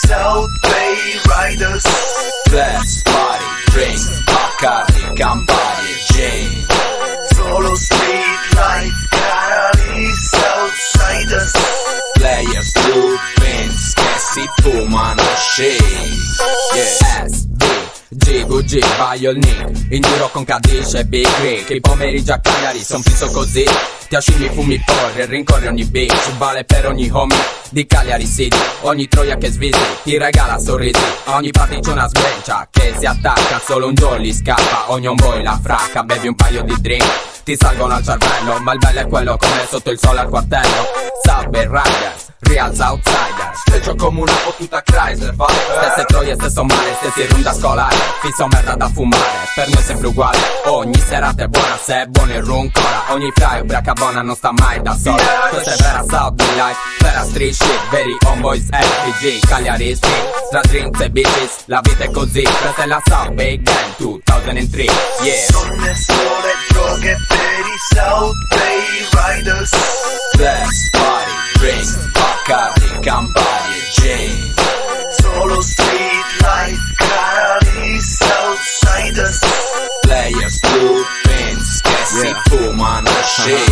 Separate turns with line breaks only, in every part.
South Bay Riders.
Flex, party, drink, Bacardi, Campari e gin.
Solo street life, canali Southsiders.
Players, blue pins che si fumano shit. Yeah. SBGVG, vai all nick. In giro con Cadice e Big Rick. I pomeriggi a Cagliari son fisso così. Ti ascigli, fumi porri, rincorri ogni beach. Vale per ogni homie di Cagliari City. Ogni troia che svisi ti regala sorrisi. Ogni party c'è una sbrencia che si attacca. Solo un jolly scappa, ogni homeboy la fracca. Bevi un paio di drink, ti salgono al cervello. Ma il bello è quello come sotto il sole al quartello. Subway Riders, Real Outsiders. Streccio come una fottuta Chrysler Viper. Stesse troie, stesso mare, stessi runda scolare. Fisso merda da fumare, per noi è sempre uguale. Ogni serata è buona se è buono il rum cora. Ogni fly ubriaca buona non sta mai da sola. Questa è vera South Bay Life, vera street shit. Veri homeboys RPG, Cagliari Street. Tra drinks e bitches, la vita è così. Questa è la South Bay Gang 2003, yeah.
Sonne, sole, droghe per i South Bay Riders.
Flex, party, drink, Bacardi, Campari e gin.
Solo street life, canali Southsiders.
Players, blue pins che si fumano shit.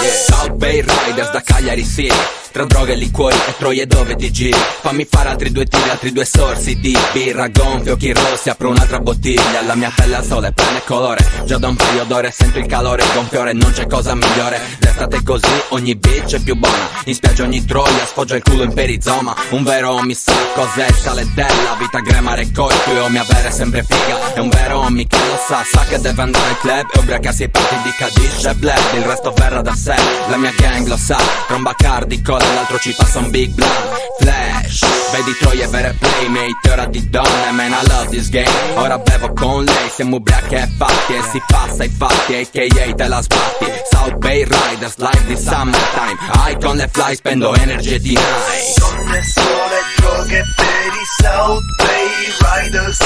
Yeah. South Bay Riders da Cagliari City. Tra droghe, liquori e troie dove ti giri. Fammi fare altri due tiri, altri due sorsi di birra, gonfio, occhi rossi, apro un'altra bottiglia. La mia pelle al sole prende colore. Già da un paio d'ore sento il calore, il gonfiore, non c'è cosa migliore. L'estate così, ogni bitch è più buona. In spiaggia ogni troia, sfoggia il culo in perizoma. Un vero homie sa cos'è il sale della vita, gremare colpi e homie avere sempre figa. È un vero homie che lo sa che deve andare al club e ubriacarsi ai party di Cadice e Bled. Il resto verrà da sé, la mia gang lo sa. Con Bacardi, cola e l'altro ci passa un big blunt. Flash, vedi troie vere playmate. Ora di donne, man I love this game. Ora bevo con lei, siamo ubriachi e fatti. E si passa i fatti, a.k.a. te la sbatti. South Bay Riders, live di summertime. High con le fly, spendo energy di night.
Sonne, sole, droghe per i South Bay Riders.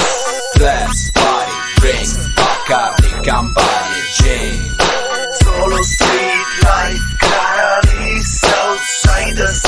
Flex, party, drink, Bacardi, Campari e gin.
Solo street life, canali Southsiders.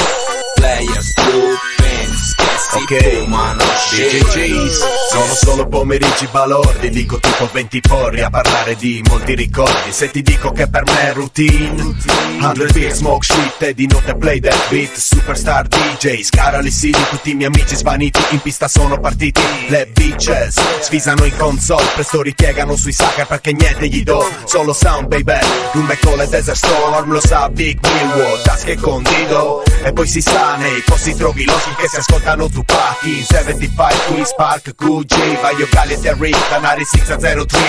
Players, blue pins che si fumano shit.
DJs, sono solo pomeriggi balordi. Dico tipo 20 porri a parlare di molti ricordi. Se ti dico che per me è routine 100 beer, smoke shit e di notte play that beat. Superstar DJs, Cagliari City. Tutti i miei amici svaniti in pista sono partiti. Le bitches sfisano in console, presto ripiegano sui sucker perché niente gli do. Solo sound baby, Rumbe con le Desert Storm. Lo sa Big Millwood, tasche con Dido. E poi si sa nei posti trovi loci che si ascoltano Tupac. In 75 Queen's Park, QG, Vaio Galli e Rick, Canari 603.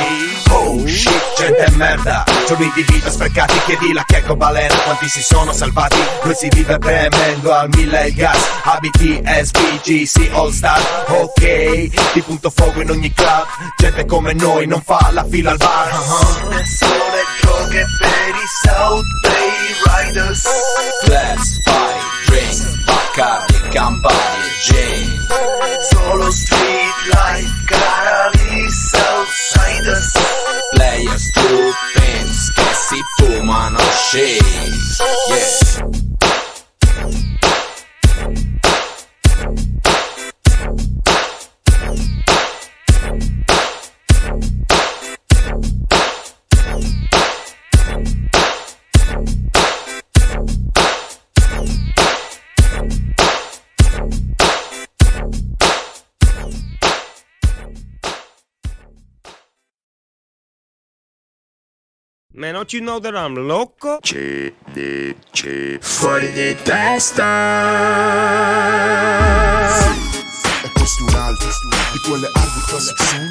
Oh shit, gente e merda. Giorni di vita sprecati, chiedi la checco balena. Quanti si sono salvati? Noi si vive premendo al 1000 il gas. Abiti SBGC All Star. Ok, di punto fuoco in ogni club. Gente come noi non fa la fila al bar.
Sonne, sole, droghe per i South Bay Riders.
Flex, party, drink, Bacardi, Campari e gin.
Solo street life, canali Southsiders.
Players, blue pins che si fumano shit. Yeah.
Man, don't you know that I'm loco?
Fuori di testa.
E questo è un altro di quelle armi classiche.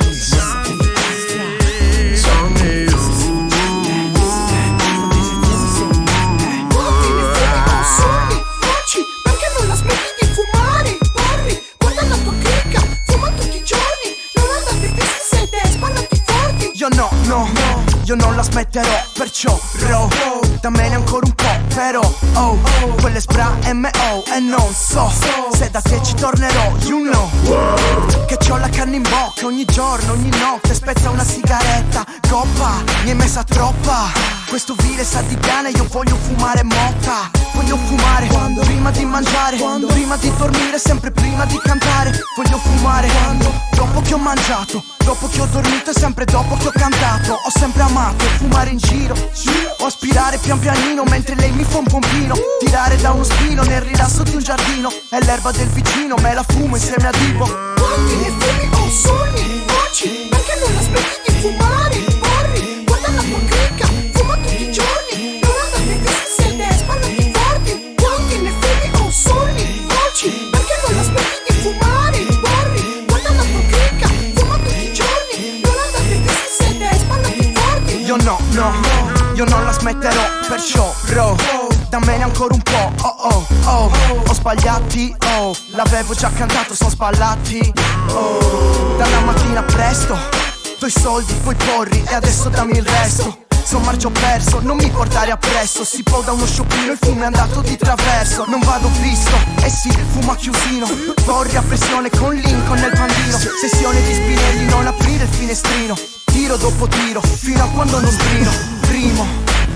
Perché non la smetti di fumare? Porri, guarda la tua cricca, fuma tutti i giorni. Non andate fissi se te spallati forti.
Io no, io non la smetterò, perciò dammene ancora un po', però quelle spra M.O. e non so se da te ci tornerò, you know che c'ho la canna in bocca ogni giorno, ogni notte spezza una sigaretta, coppa, mi è messa troppa. questo vile sa di cane, io voglio fumare motta. Voglio fumare quando? Prima di mangiare, quando? Prima di dormire, sempre prima di cantare. Voglio fumare quando? Dopo che ho mangiato, dopo che ho dormito e sempre dopo che ho cantato. Ho sempre amato fumare in giro, o aspirare pian pianino mentre lei mi fa un pompino. Tirare da uno spino nel rilasso di un giardino, è l'erba del vicino, me la fumo insieme a Divo.
Quanti ne fumi o sogni oggi? Perché non la smetti di fumare? Porri, guarda la tua cricca, fuma tutti i giorni. Non andate visti se te spallati forti. Quanti ne fumi o sogni oggi? Perché non la smetti di fumare? Porri, guarda la tua cricca, fuma tutti i giorni. Non andate visti se te spallati forti.
Io no, io non la smetterò, perciò bro, dammene ancora un po', ho sbagliati, l'avevo già cantato, sono spallati, dalla mattina presto, do i soldi, poi porri e adesso dammi il resto. Son marcio perso, non mi portare appresso, si può da uno scioppino, il fumo è andato di traverso. Non vado visto, eh sì, fumo a chiusino, porri a pressione con Lincoln nel pandino. Sessione di Spinelli, non aprire il finestrino, tiro dopo tiro, fino a quando non sbrino. Primo,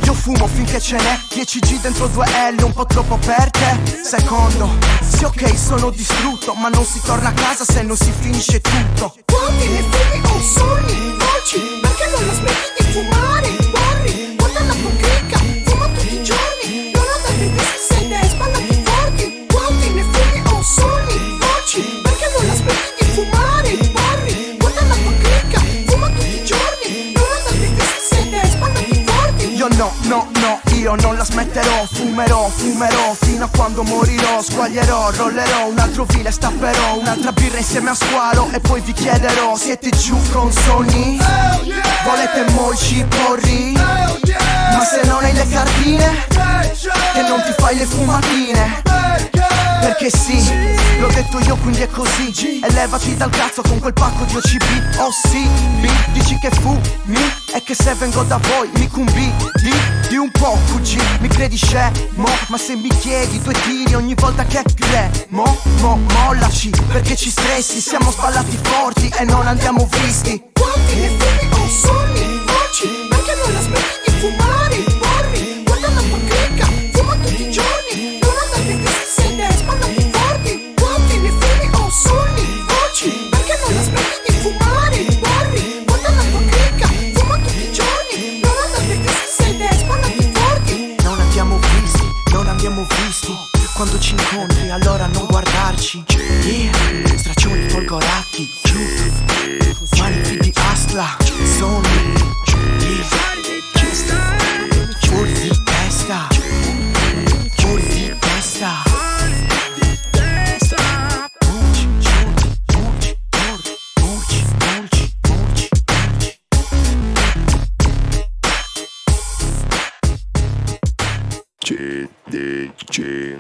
io fumo finché ce n'è 10G dentro 2L, un po' troppo per te. Secondo, sì ok sono distrutto, ma non si torna a casa se non si finisce tutto.
Quanti ne fumi o sogni oggi? Perché non la smetti di fumare? Porri, guarda la tua cricca, fuma tutti i giorni. Non andate visti se te spallati forti. Quanti ne fumi o sogni oggi? Perché non la smetti di fumare? Porri, guarda la tua cricca, fuma tutti i giorni. Non andate visti se te spallati forti.
Io no, io non la smetterò, fumerò fino a quando morirò. Squaglierò, rollerò, un altro vile stapperò, un'altra birra insieme a Squalo e poi vi chiederò: siete giù con sogni? Volete molci porri? Ma se non hai le cartine, che non ti fai le fumatine? Perché sì, l'ho detto io quindi è così. E levati dal cazzo con quel pacco di OCB. Oh sì, dici che fumi e che se vengo da voi mi cumbi di un po' cugì. Mi credi scemo, ma se mi chiedi 2 tiri ogni volta che gremo, mollaci perché ci stressi. Siamo spallati forti e non andiamo visti.
Quanti ne fumi o sogni oggi? Perché non la smetti di fumare? Porri, guarda la tua cricca, fuma tutti i giorni. Non andate visti se te spallati forti. Quanti ne fumi o sogni oggi? Perché non la smetti di fumare? Porri, guarda la tua cricca, fuma tutti i giorni. Non andate visti se te spallati forti.
Non abbiamo visti. Quando ci incontri allora non guardarci. Yeah, straccioni folgorati, manici di Asla, sono fuori di testa, fuori di testa.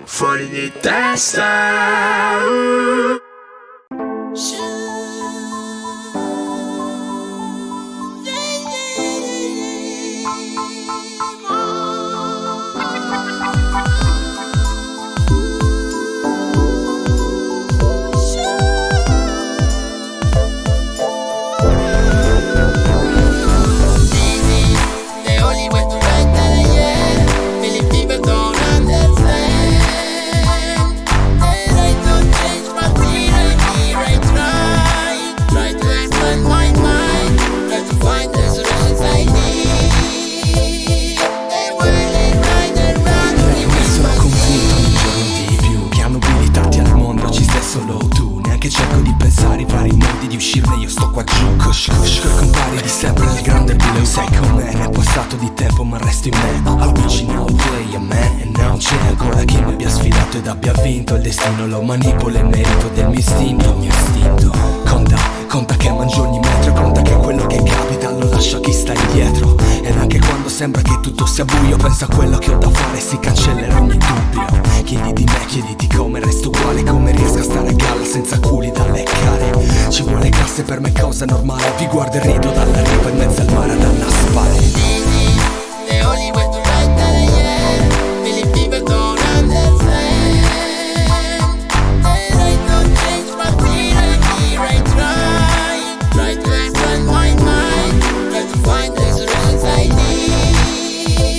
Fuori di testa.
Lo manipola il merito del mio istinto, Conta che mangio ogni metro, conta che quello che capita lo lascio a chi sta indietro. Ed anche quando sembra che tutto sia buio, penso a quello che ho da fare, si cancellerà ogni dubbio. Chiedi di me, chiediti come resto uguale, come riesco a stare a galla senza culi da leccare. Ci vuole classe, per me è cosa normale, vi guardo e rido dalla riva in mezzo al mare ad annaspare.
Try to explain my mind, try to find the solutions I need.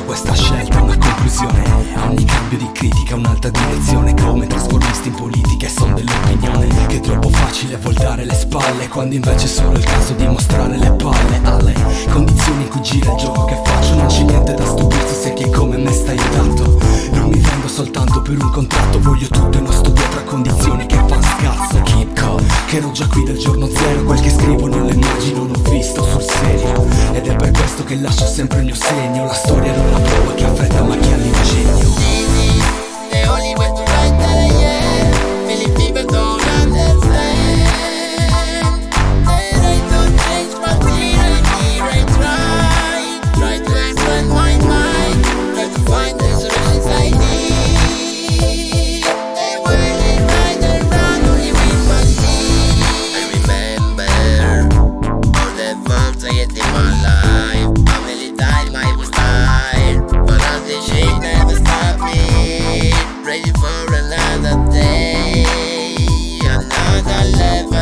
sotto questa scelta una conclusione. A ogni cambio di critica un'altra direzione, come trasformisti in politica e son dell'opinione che è troppo facile voltare le spalle, quando invece è solo il caso di mostrare le palle alle condizioni in cui gira il gioco che faccio. Non c'è niente da stupirsi se chi come me sta aiutato. Non mi vengo soltanto per un contratto, voglio tutto e non sto dietro a condizioni che fan scazzo. Keep calm, che ero già qui dal giorno zero, quel che scrivo non lo immagino, l'ho visto sul serio. Ed è per questo che lascio sempre il mio segno. La storia non la prova chi ha fretta ma chi ha l'ingegno.
The only way to write that I am. Many people don't understand that I don't change my theory. I try to expand my mind, try to find the solutions I need. And when I ride around only with my teeth, I remember all the faults I had in my life. How many times I was tired, but all this shit never stopped me. Ready for another day, another level,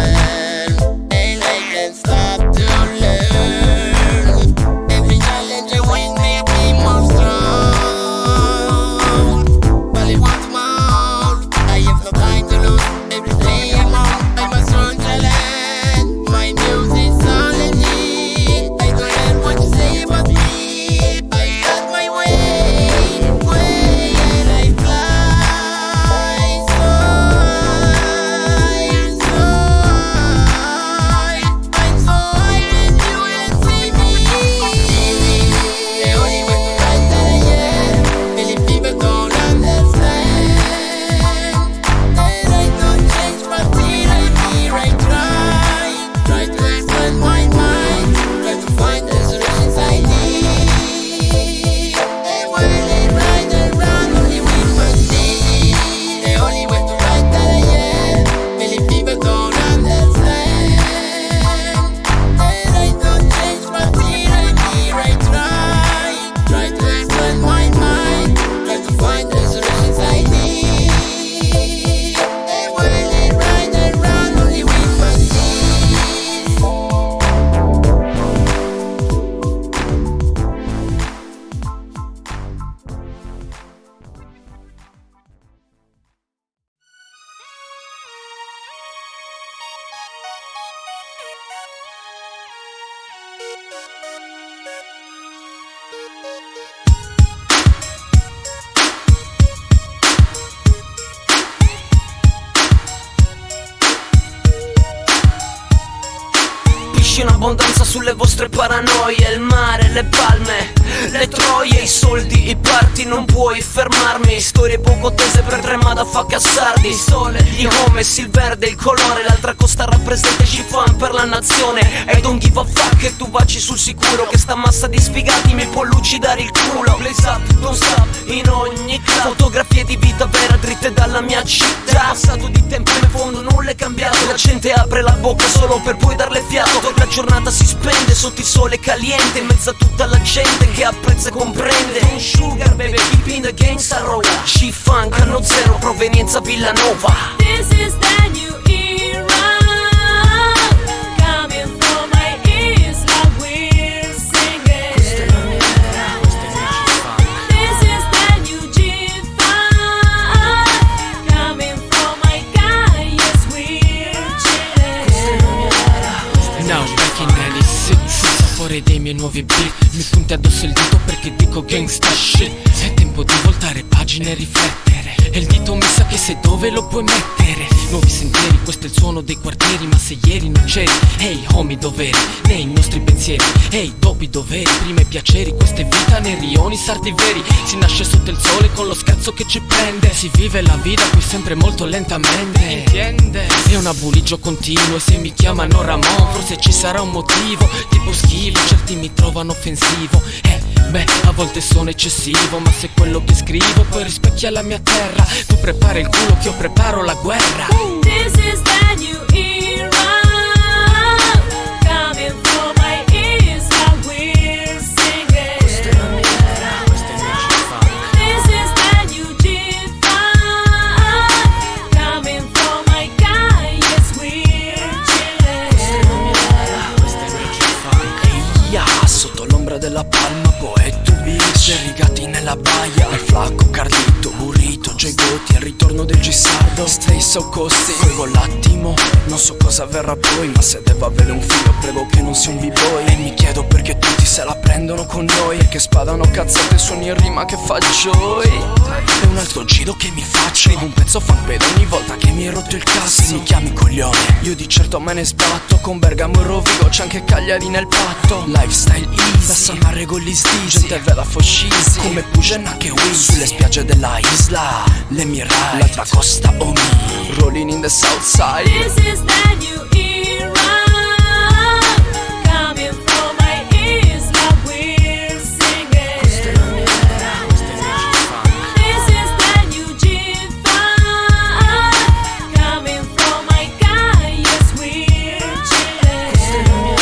and I can't stop to learn. Every challenge I win make me more strong. But I want more, I have no time to lose. Every day I'm a strong challenge. My music's all I need. I don't care what you say about me. I got my way, and I fly so high, so high. I'm so high and you can't see me. The only way to write that I am. Many people don't understand that I don't change my theory. I try to expand my mind, try to find the solutions I need. And when I ride around only with my teeth, the only way to write that I am. Many people don't understand that I don't change my theory. I try to expand my mind, try to find the solutions I need. And when I ride around only with my teeth.
Pesci in abbondanza sulle vostre paranoie, il mare, le palme, le troie, i soldi, i parti, non puoi fermarmi. Storie poco tese per tre motherfucker sardi. Il sole, gli homies, il verde, il colore, l'altra costa rappresenta i fan per la nazione. I don't give a fuck che tu baci sul sicuro, che sta massa di sfigati mi può lucidare il culo. Blaze up, don't stop, in ogni club. Fotografie di vita vera dritte dalla mia città. Passato di tempo in fondo nulla è cambiato. La gente apre la bocca solo per poi darle fiato. La giornata si spende sotto il sole caliente, in mezzo a tutta la gente che apprezza e comprende. Un sugar baby, keep in the game, Sarroa. G-Funk, anno zero, provenienza Villanova.
This is the new era, coming from my ears like we're singing. This is the new G-Funk, coming from my guy, yes we're chilling.
Now back in 96, sapore dei miei nuovi beat. Mi punti addosso il dito perché dico gangsta shit. È tempo di voltare pagine e riflettere, e il dito mi sa che sai dove lo puoi mettere. Nuovi sentieri, questo è il suono dei quartieri. Ma se ieri non c'eri, hey homie dov'eri? Nei nostri pensieri, hey doppi doveri. Prima i piaceri, questa è vita nei rioni sardi veri. Si nasce sotto il sole con lo scazzo che ci prende. Si vive la vita qui sempre molto lentamente, entiende? È un abuligio continuo e se mi chiamano Ramon forse ci sarà un motivo. Tipo schifo, certi mi trovano offensivo. Beh, a volte sono eccessivo, ma se quello che scrivo poi rispecchia la mia terra, tu prepara il culo che io preparo la guerra.
This is the new era, coming from my ears like we're singing. This is the new G-Funk, coming from my guy, yes we're chilling.
Eia, sotto l'ombra della palma, boy, tu bitch. Derrigati nella baia, il flacco, Carlito, Burrito, J Gotti, il ritorno del Gisardo. Stay so costi, colgo l'attimo, non so cosa verrà poi, ma se devo avere un figlio prego che non sia un b-boy. E mi chiedo perché tutti se la prendono con noi, perché spadano cazzate suoni in rima che fa joy. E un altro giro che mi faccio, un pezzo fanpedo ogni volta che mi hai rotto il cazzo. Se mi chiami coglione, io di certo me ne sbatto, con Bergamo e Rovigo c'è anche Cagliari nel patto. Lifestyle easy, da Samarre con gli stizi, gente vela foscisi, come Pugen che Wiz. Sulle spiagge della isla, le Mirai, l'altra costa Omi, rolling in the south side.
This is the new era, coming from my isla, we're singing. This is the new G5, coming from my calles, we're chilling.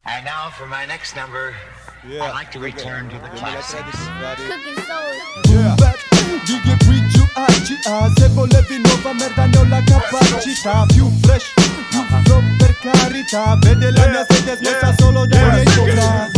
And now for my next number, I'd like to return to the classics.
Dighe qui giù AGA, se volevi nuova merda ne ho la capacità. Più fresh, più flow per carità, vede la mia sede smossa solo dai miei sopra.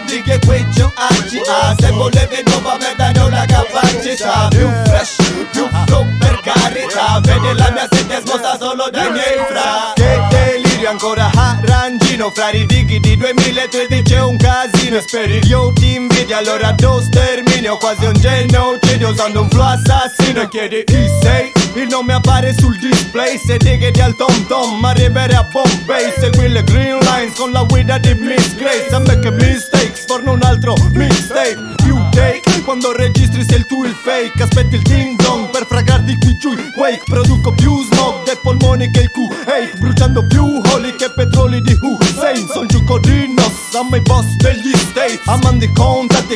Dighe qui giù AGA, se volevi nuova merda ne ho la capacità. Più fresh, più flow per carità, vede la mia sede smossa solo dai miei fra. Che delirio ancora arrangino, fra i dighi di 2013 è un casino. E speri io ti invidio, allora do sterminio, quasi un genocidio usando un flow assassino. E chiedi chi sei, il nome appare sul display. Se dighi al tom tom, arrivare a Bombay. Segui le green lines con la guida di Miss Grace. I make mistakes, forno un altro mixtape. Più take, quando registri sei tu il fake. Aspetti il ding dong per fragarti qui giù il quake. Produco più smog dei polmoni che il Q8, bruciando più oli che petroli di Hussein. Son giuco di nos, amo i boss degli States. Amando i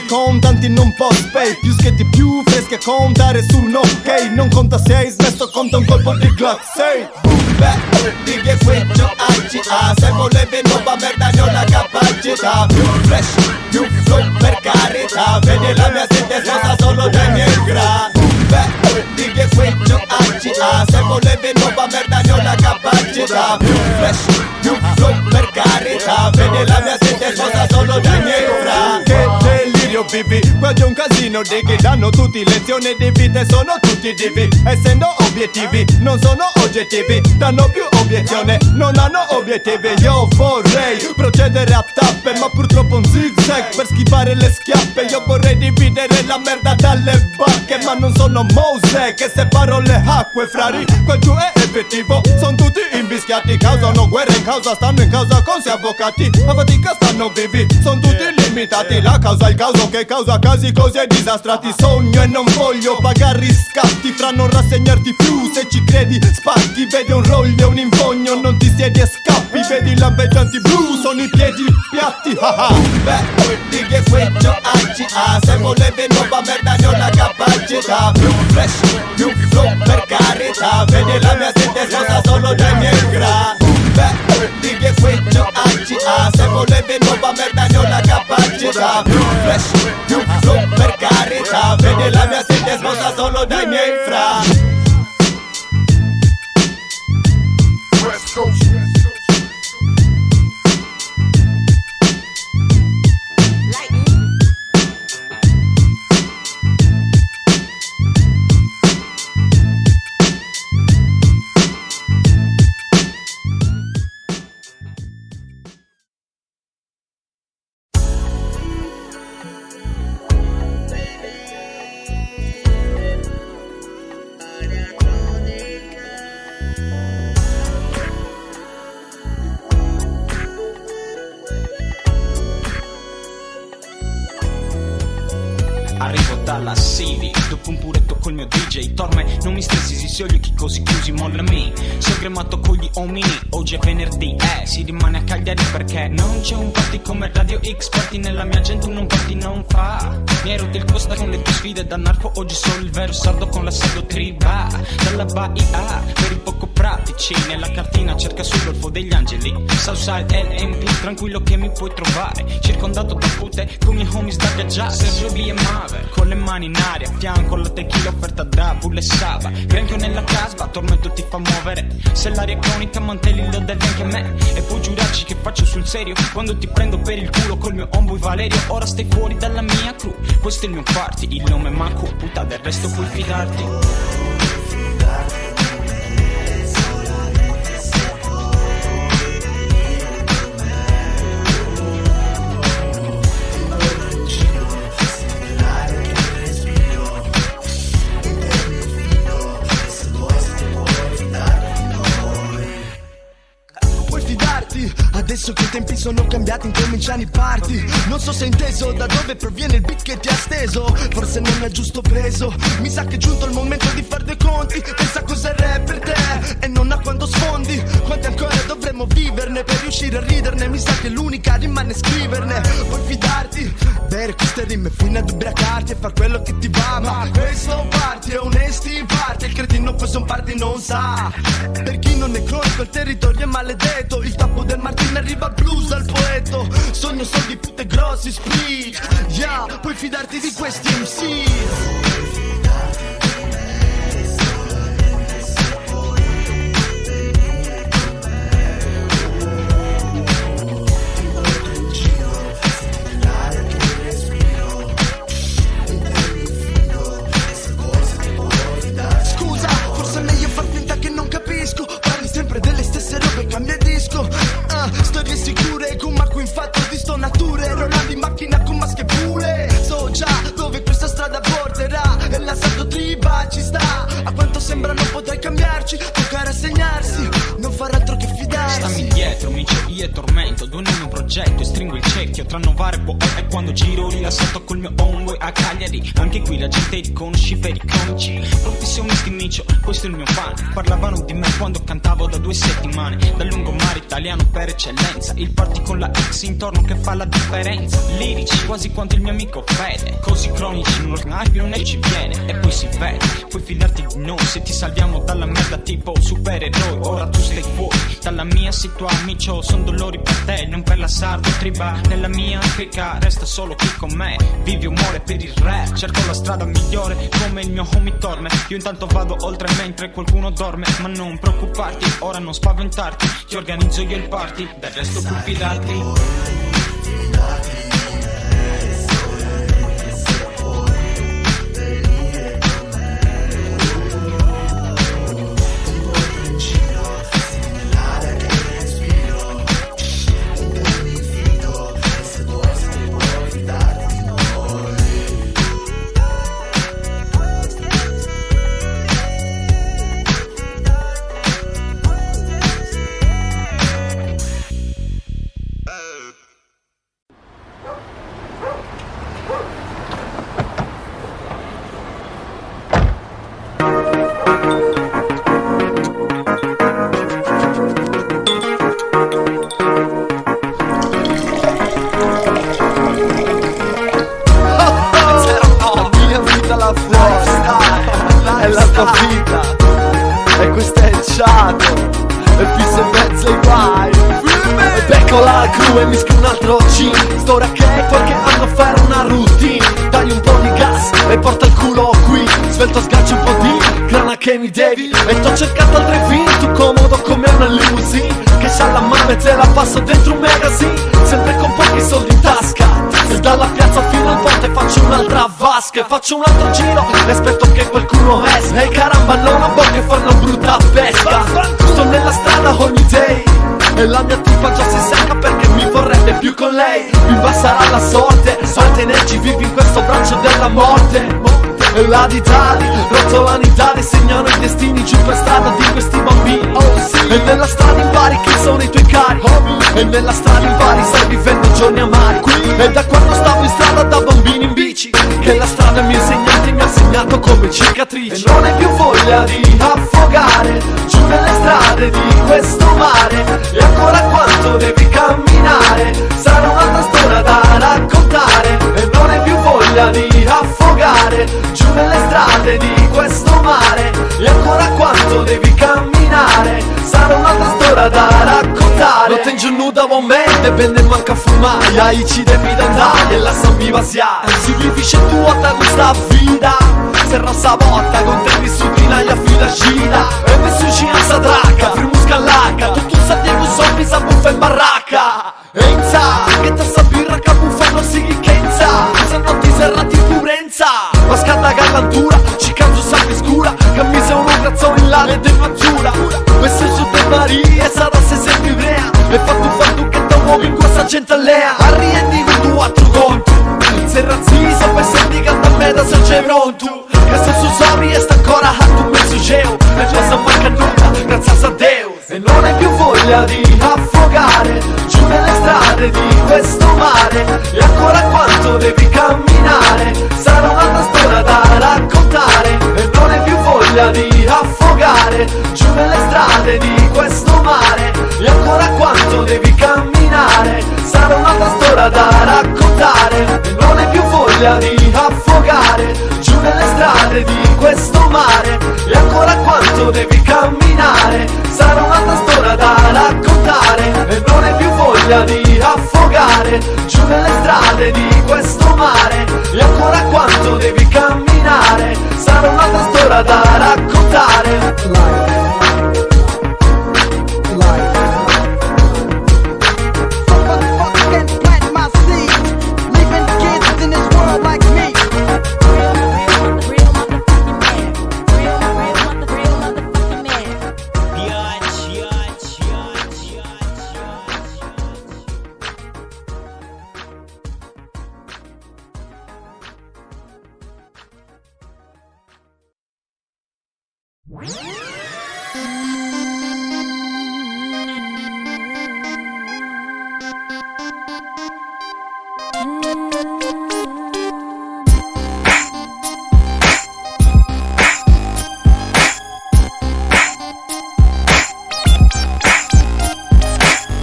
contanti non post pay. Più schietti più freschi a contare su un ok. Non conta se hai smesso, conta un colpo di Glock 6. Dighe qui giù AGA, se volevi nuova merda ne ho la capacità. Più fresh, più flow per carità, vedi la mia sede smossa solo dai miei gra. Dighe qui giù AGA, se volevi nuova merda ne ho la capacità. Più fresh, più flow per carità, vedi la mia sede smossa solo dai miei fra. Che delirio vivi, quello è un casino dighi, danno tutti lezioni di vita e sono tutti divi. Essendo obiettivi, non sono oggettivi, danno più obiezione, non hanno obiettivi. Io vorrei procedere a tappe, ma purtroppo un zigzag per schivare le schiappe. Io vorrei dividere la merda dalle bacche, ma non sono Mose che separo le acque. Frari, quel giù è effettivo, sono tutti invischiati, causano guerre in causa, stanno in causa con sei avvocati. A fatica stanno vivi, sono tutti limitati. La causa è il caso che causa casi così e disastrati. Sogno e non voglio pagare riscatti, fra non rassegnarti più. Se ci credi spacchi, vedi un roglio, un infogno, non ti siedi e scappi. Vedi lampeggianti blu, sono i piedi piatti. Dighe qui giù AGA, se volevi nuova merda ne ho la capacità. Più fresh, più flow per carità, vedi la mia sede smossa solo dai miei gra. Dighe qui giù AGA, se volevi nuova merda ne ho la capacità. Più fresh, più flow per carità, vedi la mia sede smossa solo dai miei fra.
West Coast.
arrivo dalla City. Dopo un puretto col mio DJ Torme, non mi stressi se ho gli occhi così chiusi, mollami. Sono cremato con gli omini, oggi è venerdì, si rimane a Cagliari perché non c'è un party come Radio X. Party nella mia gente, un party non fa. Mi hai rotto il costa con le tue sfide da narco, oggi sono il vero sardo con l'assedio triba. Dalla Bahia, per i poco pratici, nella cartina cerca sul Golfo degli Angeli. Southside LMP, tranquillo che mi puoi trovare, circondato da pute con i miei homies da gaggiare. Sergio B e Maver, con le mani in aria, fianco la tequila offerta da Bulle e Sava. Granchio nella casba, tormento ti fa muovere. Se l'aria è cronica mantelli lo devi anche a me. E puoi giurarci che faccio sul serio quando ti prendo per il culo col mio homeboy Valerio. Ora stai fuori dalla mia crew, questo è il mio party, il nome è Marco, puta del resto puoi fidarti.
Adesso che i tempi sono cambiati incominciano i party. Non so se hai inteso da dove proviene il beat che ti ha steso. Forse non è giusto preso. Mi sa che è giunto il momento di far due conti. Pensa cos'è il rap per te e non a quando sfondi. Quanti ancora dovremmo viverne per riuscire a riderne. Mi sa che l'unica rimane scriverne. Puoi fidarti, bere queste rime fino ad ubriacarti e far quello che ti va. Ma questo party è onesti party. Il cretino questo un party non sa. Per chi non è cronico il territorio è maledetto. Il tappo del Martin arriva blues dal poeto. Sogno soldi, pute grossi split. Yeah, puoi fidarti di questi MC. Cambia disco, storie sicure con Marco infatti di stonature. Rolando in macchina con maschere pure. So già dove questa strada porterà e l'assalto triba ci sta. A quanto sembra non potrai cambiarci, tocca rassegnarsi, non far altro che fidarsi.
Stammi dietro, mi io e tormento, due nel mio progetto e stringo il cerchio tra Novare e Poeta. E quando giro rilassato col mio homeboy a Cagliari, anche qui la gente riconosci per i comici. Professionisti micio, questo è il mio fan. Parlavano di me quando cantavo da 2 settimane. Dal lungomare italiano per eccellenza, il party con la X intorno che fa la differenza. Lirici quasi quanto il mio amico Fede, così cronici non ne ci viene e poi si vede. Puoi fidarti di noi se ti salviamo dalla merda tipo supereroi. Ora tu stai fuori dalla mia situazione, amico, son dolori per te, non per la sardo triba. Nella mia Africa resta solo qui con me, vivi o muore per il rap. Cerco la strada migliore come il mio homie Torme. Io intanto vado oltre mentre qualcuno dorme. Ma non preoccuparti, ora non spaventarti, ti organizzo io il party, del resto puoi fidarti.
È la tua vita e questo è il Ciato e pizza in mezzo ai guai. E becco la crew e mischi un altro gin. Storia che qualche anno fa era una routine. Dagli un po' di gas e porta il culo qui. Svelto sgancio un po' di grana che mi devi. E t'ho cercato altre vin, tu comodo come una limousine che c'ha la mano e te la passo dentro un magazine. Sempre con pochi soldi in tasca. E dalla piazza fino al ponte faccio un'altra vasca. E faccio un altro giro e aspetto che qualcuno esca. E caramba non ho bocca e fanno brutta pesca. Sto nella strada ogni day e la mia tipa già si secca perché mi vorrebbe più con lei. Bimba sarà la sorte, a tenerci vivi in questo braccio della morte. E là di tali, rotolano i dadi, segnano i destini giù per strada di questi bambini. E nella strada impari chi sono i tuoi cari. E nella strada impari stai vivendo giorni amari. E da quando stavo in strada da bambini in bici
che la strada mi insegnante mi ha segnato come cicatrici. E non hai più voglia di affogare giù nelle strade di questo mare. E ancora quanto devi camminare, sarà un'altra storia da raccontare. E non hai più voglia di affogare giù nelle strade di questo mare. E ancora quanto devi camminare, sarà un'altra storia da raccontare. Lo tengo nuda momento e bene manca fumaia. I ci devi andare e la sambi vasiare. Si vivisce tua ta questa vita, se rossa botta con te vissuti in aia fila gida. E mi sucina sa draca, frimus callacca. Tutto sa Diego zombie sa buffa in baracca. E inza, che ta sa birra che buffa non si chichenza. Se non ti serrati purenza, ma scatta gallantura, ci canzo sangue scura. Camisa uno cazzo in lane del maggiura. Messo su te Maria, sarà se senti brea. E fatto che te muovi in questa gente allea. Arriendi con tu altro conto, se razzisa poi senti che da me da se c'è pronto. Che se su somi e sta ancora a tu mezzo geo. E cosa manca nulla, grazie a Dio. E non hai più voglia di affogare giù nelle strade di questo mare. E ancora quanto devi camminare, sarà un'altra storia da raccontare. E non hai più voglia di affogare giù nelle strade di questo mare. E ancora quanto devi camminare, sarà un'altra storia da raccontare. E non hai più voglia di affogare giù nelle strade di questo mare. E ancora quanto devi camminare, sarà un'altra storia da raccontare. E non hai più voglia di affogare giù nelle strade di questo mare. E ancora quanto devi camminare, sarà un'altra storia da raccontare.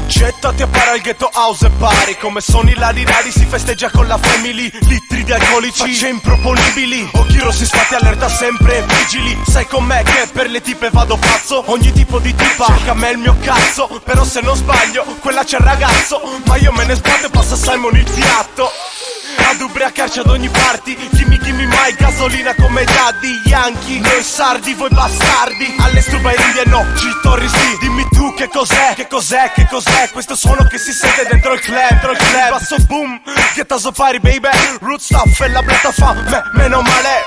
Gettati a para al ghetto house e pari. Come sono i lari rari si festeggia con la family. Litri di alcolici, facce improponibili. Occhi rossi stati allerta sempre vigili. Sai com'è che per le tipe vado pazzo. Ogni tipo di tipa cerca a me il mio cazzo. Però se non sbaglio quella c'è il ragazzo. Ma io me ne sbatto e passa Simon il fiato. Ad ubriacarci ad ogni party. Gimme mai gasolina come Daddy Yankee. Noi sardi, voi bastardi. Alle struba e rindy e no, G-Torri sì. Dimmi tu che cos'è, che cos'è, che cos'è questo suono che si sente dentro il club, dentro il club. Basso boom, che taso fari baby. Root stuff e la bletta fa meno male.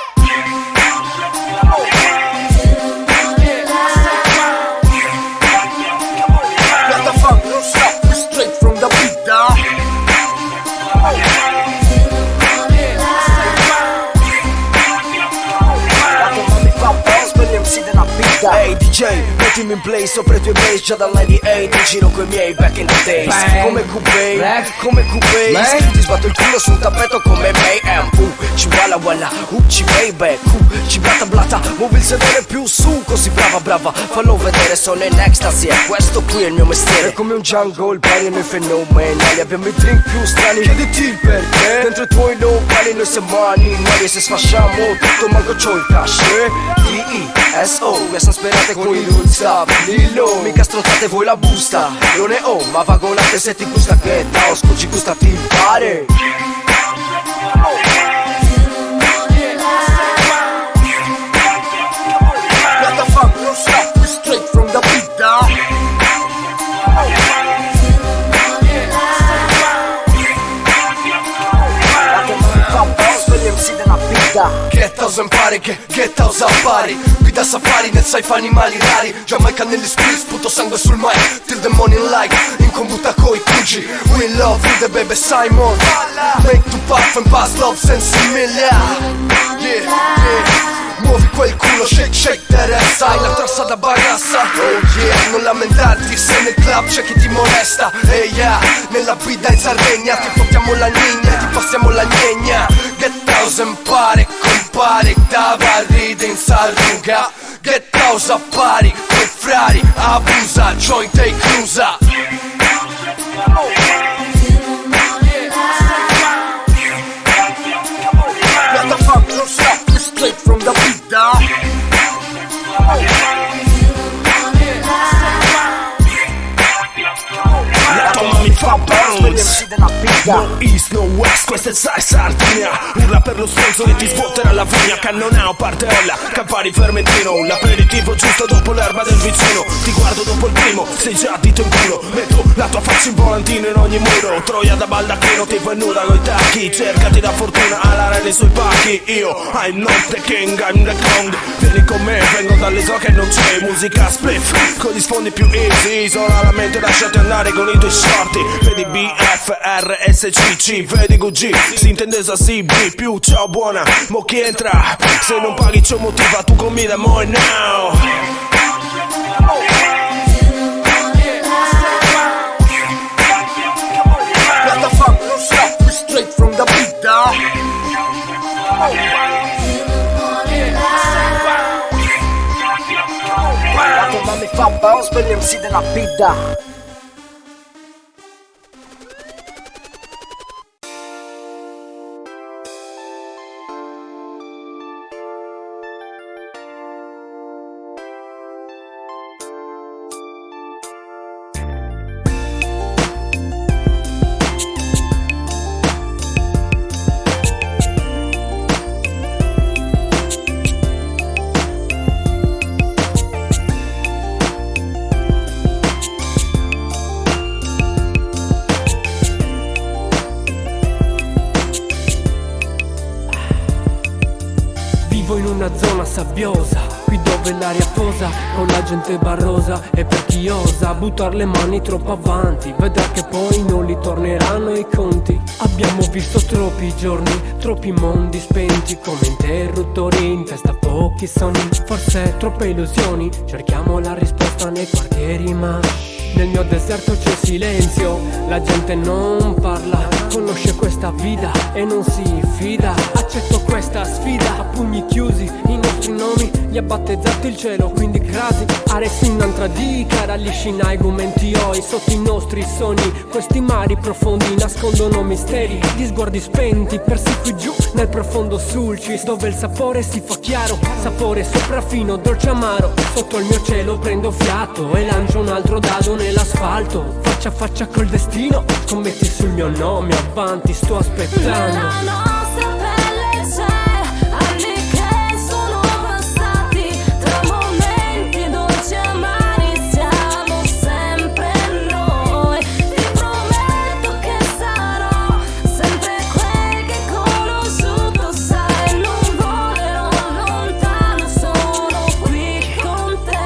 Bletta fa root stuff, we straight from the beat down.
Ehi DJ, mettimi in play sopra i tuoi bass. Già dall'98 in giro coi miei back in the days. Come Coupé, come Coupé. Ti sbatto il culo sul tappeto come Mayhem. Ci walla walla, ci baby. Ci blata blata, muovi il sedere più su. Così brava brava, fallo vedere, sono in ecstasy. E questo qui è il mio mestiere. È come un jungle, pari noi fenomenali. Abbiamo i drink più strani, chiediti il perché. Dentro i tuoi locali noi siamo animali. E se sfasciamo tutto manco c'ho il cash. D-E-S-O, mi sperate con i root stop. Lillo, mica stronzate voi la busta. Non è oh, ma vagonate se ti gusta che da osco ci gusta ti pare.
What the fuck, root stop, we straight from the beat down. Get house and party, get house a party. Guida safari nel sci-fi animali rari. Giamaica negli spirits, sputo sangue sul mic. Till the morning light, in combutta coi cugi. We love you the baby Simon. Make to puff and pass love senza miglia. Yeah, yeah. Muovi quel culo, shake, shake that ass. Hai la trassa da bagassa. Oh yeah, non lamentarti se nel club c'è chi ti molesta. Hey yeah, nella guida in Sardegna ti portiamo la gnigna, ti passiamo la gnegna. Get down
1000 pare compare dava ride in Sarruga. Get house a pari, con frari, abusa, joint e chiusa. Let the fuck you stop straight from the beat down.
La tua mami fa bounce. No east, no west, questa è Sardegna. Urla per lo stronzo che ti svuoterà la vigna. Cannonao, parteolla, Campari, Fermentino. L'aperitivo giusto dopo l'erba del vicino. Ti guardo dopo il primo, sei già dito in culo. Metto la tua faccia in volantino in ogni muro. Troia da baldacchino, tipo in nuda coi tacchi. Cercati da fortuna alla re dei suoi pacchi. Io, I'm not the king, I'm the Kong. Vieni con me, vengo dall'isola che non c'è. Musica spliff, con gli sfondi più easy. Isola la mente, lasciati andare con i tuoi shorty. Vedi BFRSCC, vedi QG, si intende sa CB più ciao buona, mo chi entra, se non paghi c'è un motivo, tu con me da more now.
Let the fuck you stop straight from the beat down. La tua mamma mi fa bounce per gli MC della vita.
Vivo in una zona sabbiosa, qui dove l'aria posa, con la gente barrosa. E per chi osa buttar le mani troppo avanti, vedrà che poi non li torneranno i conti. Abbiamo visto troppi giorni, troppi mondi spenti, come interruttori in testa a pochi sogni. Forse troppe illusioni, cerchiamo la risposta nei quartieri ma nel mio deserto c'è silenzio, la gente non parla, conosce questa vita e non si fida. Accetto questa sfida a pugni chiusi, i nostri nomi li ha battezzati il cielo, quindi crasi aresi un'altra dica, rallisci in argomenti oi sotto i nostri sogni. Questi mari profondi nascondono misteri, gli sguardi spenti persi qui giù nel profondo sulcis, dove il sapore si fa chiaro, sapore sopraffino, dolce amaro. Sotto il mio cielo prendo fiato e lancio un altro dado nell'asfalto, faccia a faccia col destino, scommetti sul mio nome, avanti sto aspettando.
Nella nostra pelle c'è anni che sono passati, tra momenti dolci e amari siamo sempre noi. Ti prometto che sarò sempre quel che hai conosciuto, sai, non volerò lontano, sono qui con te.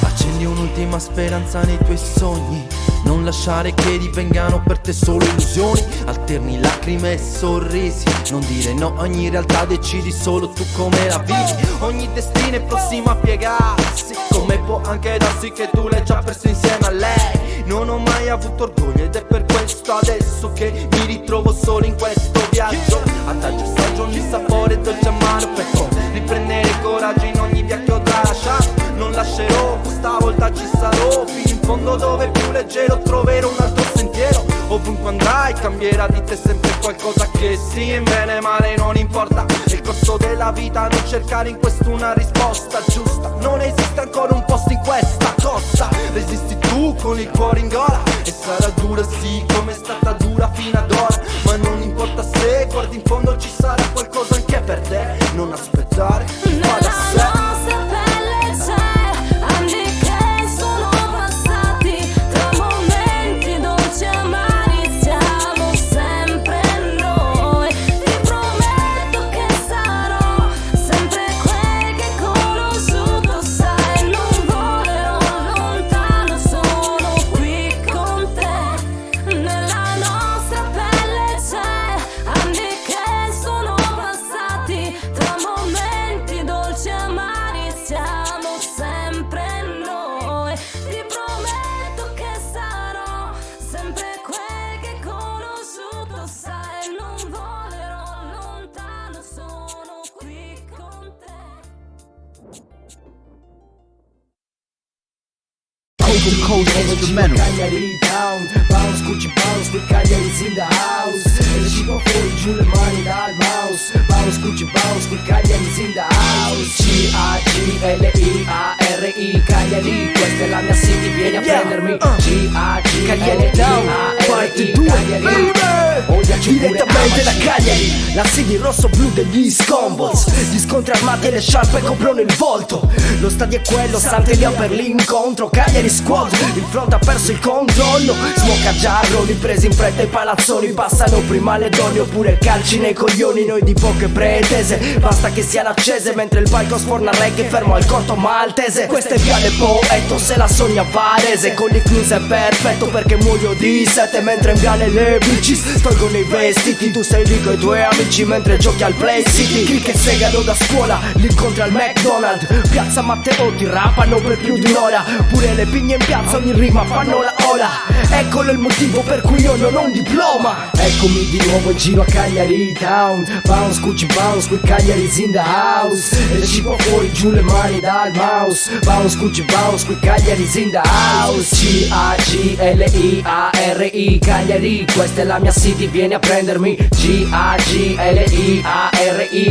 Accendi un'ultima speranza nei tuoi sogni, non lasciare che divengano per te solo illusioni. Alterni lacrime e sorrisi, non dire no a ogni realtà, decidi solo tu come la vivi. Ogni destino è prossimo a piegarsi, come può anche darsi che tu l'hai già perso insieme a lei. Non ho mai avuto orgoglio ed è per questo adesso che mi ritrovo solo in questo viaggio. Adagio assaggio ogni sapore dolce amaro per poi riprendere coraggio in ogni via che ho lasciato. Non lascerò, questa volta ci sarò fino in fondo, dove più leggero troverò un altro sentiero. Ovunque andrai cambierà di te sempre qualcosa, che sì, in bene male non importa. Nel corso della vita non cercare in questo una risposta giusta, non esiste ancora un posto in questa costa. Resisti tu con il cuore in gola e sarà dura sì come è stata dura fino ad ora, ma non importa se guardi in fondo ci sarà qualcosa anche per te. Non aspettare, fa da sé.
Nella nostra pelle
coast to coast instrumental.
Cagliari Town, bounce, Gucci bounce, with Cagliari's in the house. E ci può fuori giù le mani dal mouse. Bounce, Gucci bounce, with Cagliari's in the house. Cagliari, questa è la mia city, vieni a prendermi. Cagliari Town, parte 2, Cagliari. Direttamente da Cagliari, la city rosso-blu degli Scombols. Gli scontri armati e le sciarpe coprono il volto. Lo stadio è quello, Santelia per l'incontro. Cagliari squad, il front ha perso il controllo. Smoke a giarro, ripresi in fretta i palazzoni. Passano prima le donne oppure calci nei coglioni. Noi di poche pretese, basta che siano accese. Mentre il palco sforna reggae fermo al corto maltese. Questa è Viale Poeto, se la sogna Varese. Con l'icluse è perfetto perché muoio di sete. Mentre in Viale le bitches tolgono i vestiti. Tu sei lì con i tuoi amici mentre giochi al Play City. Chi che segano da scuola, li incontri al McDonald's. Piazza Matteo ti rappano per più di un'ora. Pure le pigne in piazza ogni rima fanno la ola. Eccolo il motivo per cui io non ho un diploma. Eccomi di nuovo in giro a Cagliari Town. Bounce, Gucci bounce, with Cagliari's in the house. E ci può fuori giù le mani dal mouse. Bounce, Gucci bounce, with Cagliari's in the house. Cagliari, questa è la mia city, vieni a prendermi.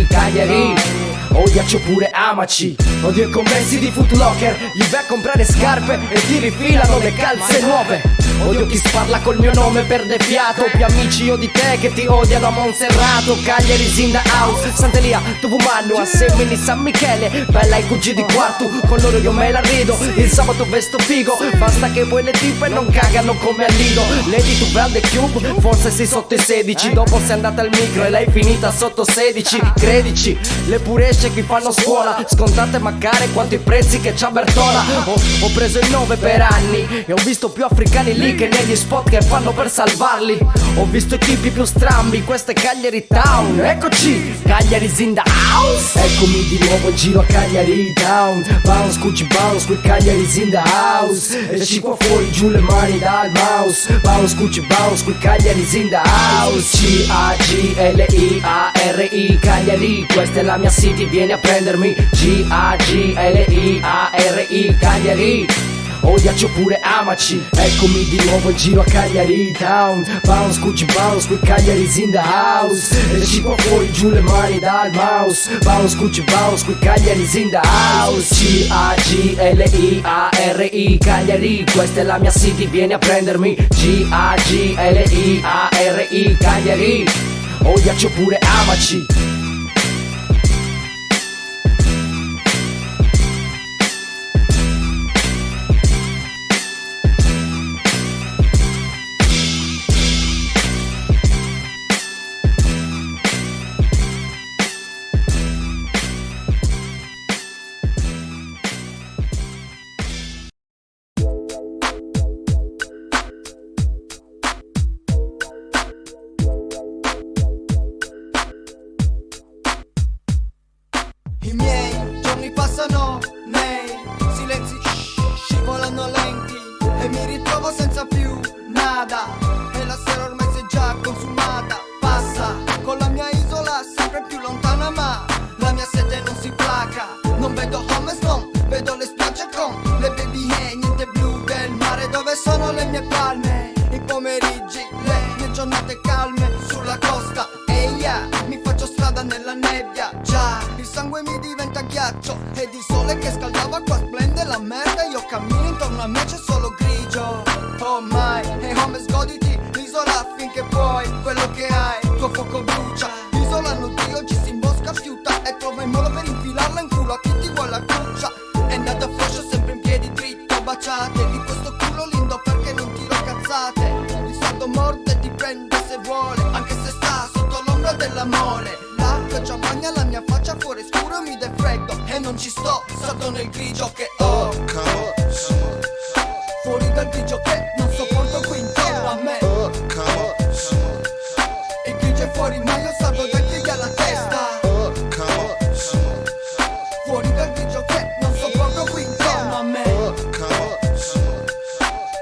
Cagliari. Oh ghiaccio pure amaci. Odio i commessi di Foot Locker. Gli vai a comprare scarpe e ti rifilano le calze nuove. Odio chi sparla col mio nome perde fiato. Più amici io di te che ti odiano a Monserrato. Cagliari's in the house, Santelia, Tovumanno, a Semini, San Michele. Bella i cugini di quarto, con loro io me la rido. Il sabato vesto figo, basta che poi le tipe non cagano come al lido. Lady tu The Cube, forse sei sotto i 16. Dopo sei andata al micro e l'hai finita sotto 16. Credici, le puresce che fanno scuola. Scontate maccare quanto i prezzi che c'ha Bertola. Ho preso il 9 per anni e ho visto più africani lì che negli spot che fanno per salvarli. Ho visto i tipi più strambi, questa è Cagliari Town. Eccoci, Cagliari's in the house. Eccomi di nuovo in giro a Cagliari Town. Bounce, Gucci bounce, with Cagliari's in the house. E ci può fuori giù le mani dal mouse. Bounce, Gucci bounce, with Cagliari's in the house. Cagliari, questa è la mia city, vieni a prendermi. Cagliari. Oh ghiaccio pure amaci. Eccomi di nuovo in giro a Cagliari Town. Bounce, Gucci bounce, with Cagliari's in the house. E ci può fuori giù le mani dal mouse. Bounce, Gucci bounce, with Cagliari's in the house. Cagliari, questa è la mia city, vieni a prendermi. Cagliari. Oh ghiaccio pure amaci.
I miei giorni passano nei silenzi scivolano lenti e mi ritrovo senza più nada e la sera ormai si è già consumata. Passa con la mia isola sempre più lontana ma la mia sete non si placa. Non vedo homeless, non vedo le spiagge con le baby e niente blu del mare. Dove sono le mie palme? I pomeriggi, le mie giornate calme sulla costa. E yeah, mi faccio strada nella nebbia. Già, il sangue mi diventa ghiaccio ed il sole che scaldava qua splende la merda. Io cammino intorno a me c'è solo grigio. Oh my, hey homeless goditi l'isola finché puoi. Quello che hai, tuo fuoco brucia. L'isola nudio ci si imbosca, fiuta e trova il modo per infilarla in culo a chi ti vuole la cuccia. E nada foscio sempre in piedi dritto. Baciate di questo culo lindo perché non tiro cazzate. Il saldo morde e ti prende se vuole, anche se sta sotto l'ombra della mole. La pioggia bagna la mia faccia, fuori scuro mi dà freddo e non ci sto, salto nel grigio che ho. Fuori dal grigio che non sopporto qui intorno a me. Il grigio è fuori ma io salgo dai piedi alla testa. Fuori dal grigio che non sopporto qui intorno a me.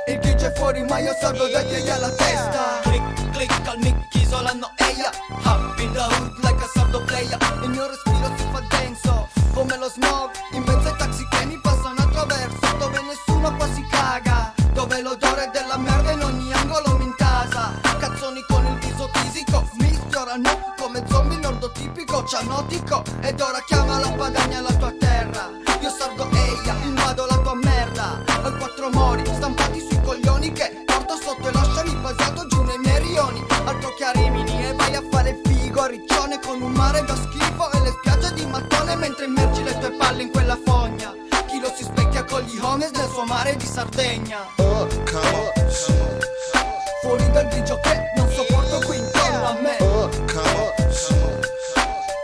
Il grigio è fuori ma io salgo dai piedi alla testa. Click, click al mic, isolano eia. Up in the hood like a sardo player. Il mio respiro si fa denso come lo smog in mezzo ai taxi che mi passano attraverso, dove nessuno qua si caga. sparano come zombie nordotipico cianotico. Ed ora chiama la Padania la tua terra. Io sardo eia, invado la tua merda. Ho 4 mori stampati sui coglioni che porto sotto e lasciami basato giù nei miei rioni. Altro che a Rimini e vai a fare figo a Riccione con un mare da schifo e le spiagge di mattone mentre immergi le tue palle in quella fogna. Chi lo si specchia con gli homies nel suo mare di Sardegna. Fuori dal grigio che non sopporto qui intorno a me.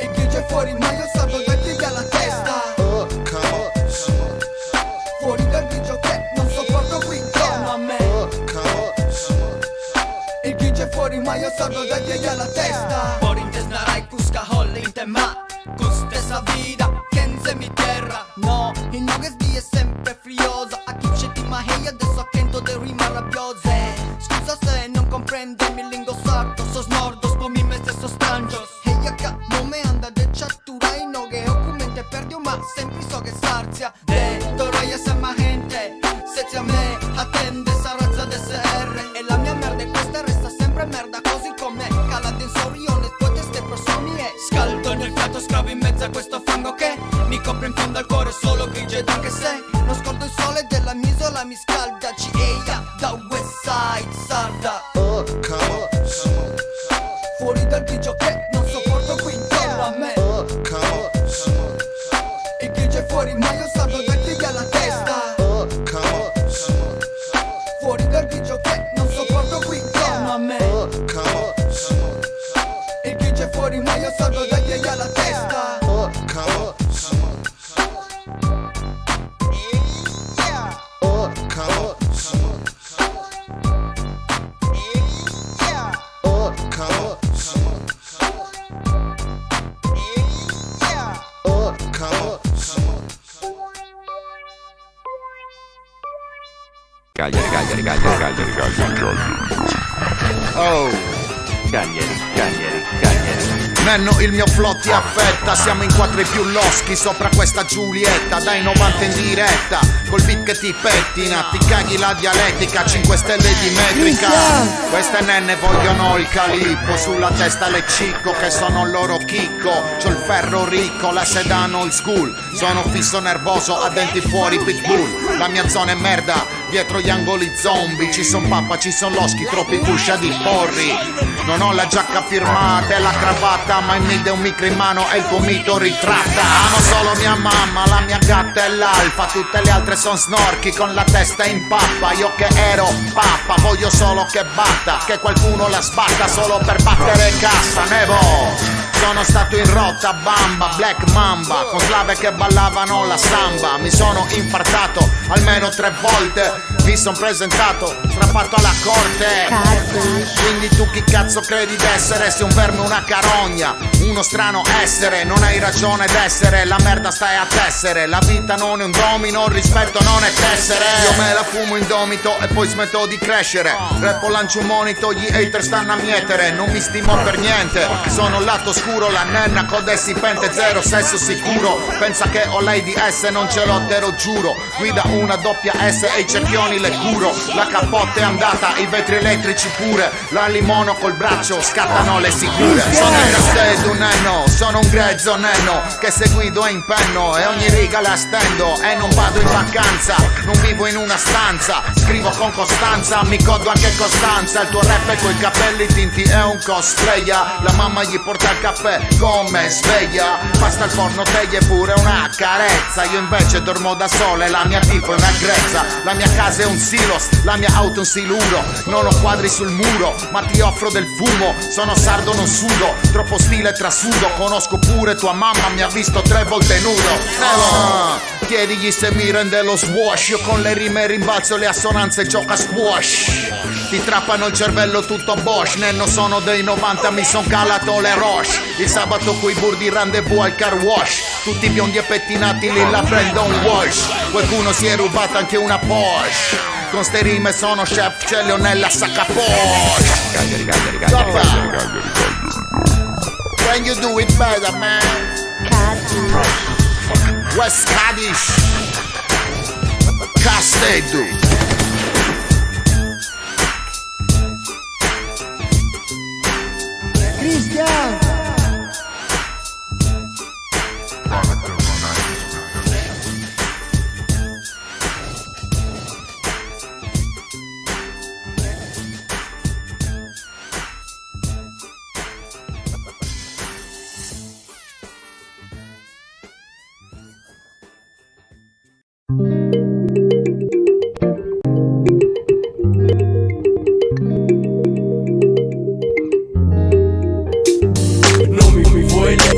Il grigio è fuori ma io salgo dai piedi alla testa. Fuori dal grigio che non sopporto qui intorno a me. Il grigio è fuori ma io salgo dai piedi alla testa. Fuori in tesnarai cusca holle in tema. Questa vida, Kenze mi terra. No, il Nogues di è sempre frioso. A chi c'è ti mahei adesso attento de rima rabbiose. Scusa se non comprendemi il lingo sardo. So snordo, spomi me stesso strangio. Ehi acá, non me anda de chattura in noghe. Ocumente perdio ma sempre so che sarzia. De toroia sama gente. Se a me attende sa razza DSR. E la mia merda è questa resta sempre merda così com'è. Calate in sorione, tue teste prosomi e scaldo nel fiato scavo in mezzo a questo fango che mi copre in fondo al cuore solo grigio ed anche se non scordo il sole della mia isola mi scalda. G.A. da West Side sarda. Fuori dal grigio che non sopporto qui intorno a me. Il grigio è fuori ma io salgo dai piedi alla testa. Fuori dal grigio che non sopporto qui intorno a me. Il grigio è fuori ma io salgo dai piedi alla testa.
Oh, Nenno, il mio flow ti affetta. Siamo in 4 più loschi sopra questa Giulietta. Dai 90 in diretta, col beat che ti pettina. Ti caghi la dialettica, 5 stelle di metrica. Queste nenne vogliono il calippo. Sulla testa le cicco che sono il loro chicco. C'ho il ferro ricco, la sedano old school. Sono fisso nervoso, a denti fuori pitbull. La mia zona è merda, dietro gli angoli zombie. Ci son pappa, ci son loschi, troppi pusha di porri. Non ho la giacca firmata e la cravatta, ma in mid un micro in mano e il tuo mito ritratta. Amo solo mia mamma, la mia gatta è l'alfa. Tutte le altre son snorchi con la testa in pappa. Io che ero pappa, voglio solo che batta, che qualcuno la sbatta solo per battere cassa. Nevo, sono stato in rotta, bamba, black mamba, con slave che ballavano la samba. Mi sono infartato almeno 3 volte, mi son presentato, strappato alla corte. Quindi tu chi cazzo credi d'essere? Sei un verme, una carogna, uno strano essere. Non hai ragione d'essere, la merda stai a tessere. La vita non è un domino, il rispetto non è tessere. Io me la fumo indomito e poi smetto di crescere. Rappo, lancio un monito, gli hater stanno a mietere. Non mi stimo per niente, sono lato scuro. La nenna coda e si pente, zero sesso sicuro. Pensa che ho lei di S, non ce l'ho, te lo giuro. Guida una doppia S e i cerchioni le curo. La cappotta è andata, i vetri elettrici pure. La limono col braccio, scattano le sicure. Sono il castello nenno, sono un grezzo nenno che se guido è in penno e ogni riga la stendo. E non vado in vacanza, non vivo in una stanza. Scrivo con costanza, mi codo anche Costanza. Il tuo rap coi capelli tinti è un cosplayer. La mamma gli porta il caffè come sveglia. Pasta al forno, teglie pure una carezza. Io invece dormo da sole, la mia tipo è una grezza. La mia casa è un silos, la mia auto un siluro. Non ho quadri sul muro, ma ti offro del fumo. Sono sardo, non sudo, troppo stile trasudo. Conosco pure tua mamma, mi ha visto 3 volte nudo. Chiedigli se mi rende lo swash. Io con le rime rimbalzo le assonanze, gioca squash. Ti trappano il cervello tutto Bosch. Nenno sono dei 90, mi son calato le roche. Il sabato coi burdi rendezvous al car wash. Tutti biondi e pettinati lì la prendo un wash. Qualcuno si è rubato anche una Porsche. Con ste rime sono chef, ce le ho nella sacca Porsche. Can you do it better, man? West Cadiz Castedo.
Cristian.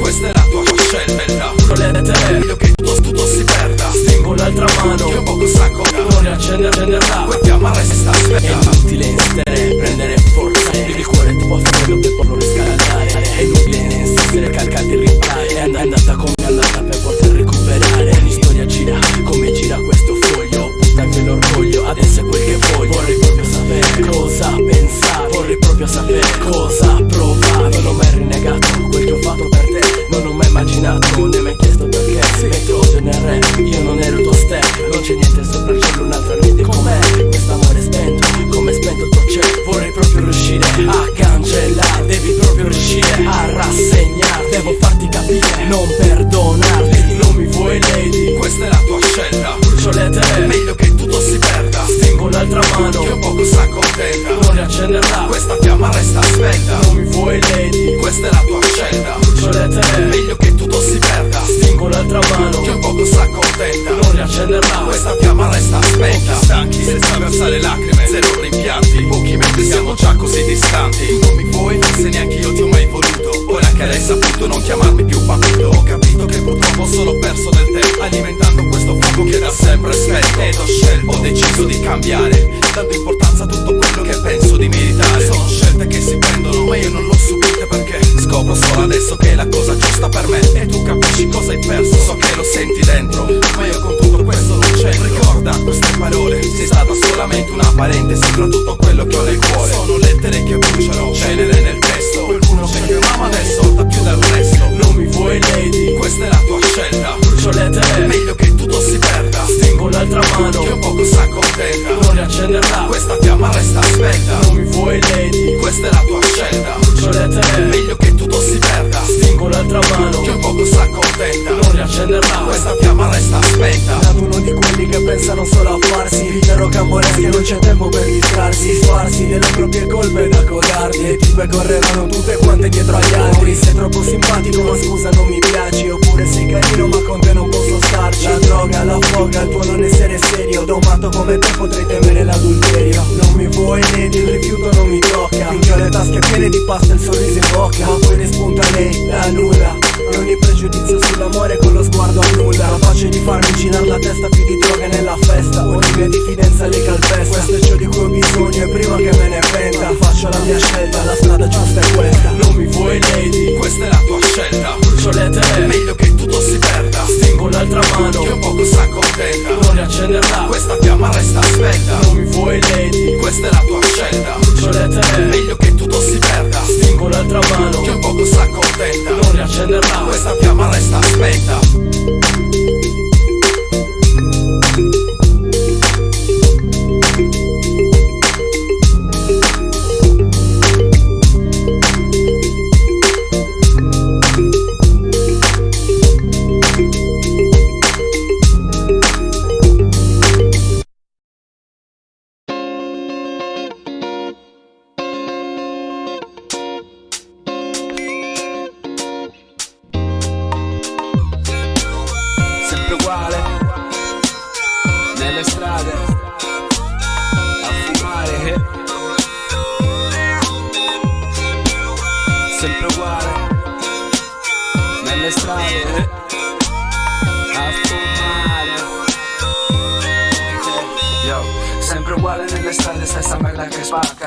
Questa è la tua scelta, volete meglio che tutto si perda. Stingo un'altra mano, che poco sacco, non riaccenderla, quel fiamma resta spenta. È inutile insistere, prendere forza, il cuore tuo a fuoco per farlo riscaldare. È inutile insistere, calcati il ripare. È andata come è andata per poter recuperare. L'istoria gira come gira questo foglio. Buttami l'orgoglio, adesso è quel che voglio. Vorrei proprio sapere cosa pensavi, vorrei proprio sapere cosa provavi. Non ho mai rinnegato quel che ho fatto per te, non ho mai immaginato, non mi hai chiesto perché. Mentre oggi nel rap, io non ero il tuo step. Non c'è niente sopra il cielo, un'altra mente com'è. Quest'amore spento, come spento il tuo cielo. Vorrei proprio riuscire a cancellare. Devi proprio riuscire a rassegnare. Devo farti capire, non perdonarti. Non mi vuoi lady, questa è la tua scelta. Brucio le te, meglio che tutto si perda. Stingo un'altra mano, che un poco s'accontenta. Non riaccenderla, questa fiamma resta spenta. Non mi vuoi lady, questa è la tua scelta. Brucio le te, meglio che tutto si perda. Stingo un'altra mano, che un poco s'accontenta. Non riaccenderla, questa fiamma resta spenta. Pochi stanchi, senza versare lacrime, zero rimpianti. Pochi mentre siamo già così distanti. Non mi vuoi, se neanche io ti ho mai voluto. Ora che l'hai saputo, non chiamarmi più bambino. Ho capito che purtroppo ho solo perso del tempo, alimentando questo fuoco che da sempre spento. Ed ho deciso di cambiare, dando importanza a tutto quello che penso di meritare. Sono scelte che si prendono, ma io non l'ho subite perché scopro solo adesso che è la cosa giusta per me. E tu capisci cosa hai perso, so che lo senti dentro, ma io con tutto questo non c'entro. Ricorda queste parole, sei stata solamente una parentesi fra tutto quello che ho nel cuore. Sono lettere che bruciano, cenere nel testo. Qualcuno c'è che ama adesso, da più del resto. Non mi vuoi lady, questa è la tua scelta. Brucio le te, meglio che tutto si perda. Stingo un'altra mano, che un poco s'accontenta. Non riaccenderla, questa fiamma resta spenta. Non mi vuoi lady, questa è la tua scelta. Brucio le te, meglio che tutto si perda. Stingo un'altra mano, che un poco s'accontenta. Non riaccenderla, questa fiamma resta spenta.
Ad uno di quelli che pensano solo a farsi ritero camboneschi, non c'è tempo per distrarsi. Sfarsi delle proprie colpe da codardi. Le tipe correranno tutte quante dietro agli altri. Sei troppo simpatico ma scusa non mi piaci. Oppure sei carino ma con te non posso starci. La droga, la foga, il tuo non essere serio. Da un matto come te potrei temere l'adulterio. Non mi vuoi lady, il rifiuto non mi tocca. Finché ho le tasche piene di pasta e il sorriso in bocca. Ma poi ne spunta lei, la nulla. E ogni pregiudizio sull'amore con lo sguardo annulla. Capace di farmi girare la testa più di droga nella festa. Ogni mia diffidenza le calpesta. Questo è ciò di cui ho bisogno e prima che me ne penta faccio la mia scelta, la strada giusta è questa.
Non mi vuoi lady, questa è la tua scelta. Brucio le te, meglio che tutto si perda. Stingo un'altra mano, che un poco s'accontenta. Non riaccenderla, questa fiamma resta spenta. Non mi vuoi lady, questa è la tua scelta. Brucio le te, meglio che tutto si perda. Stingo un'altra mano, che un poco s'accontenta. Non riaccenderla, questa fiamma resta spenta.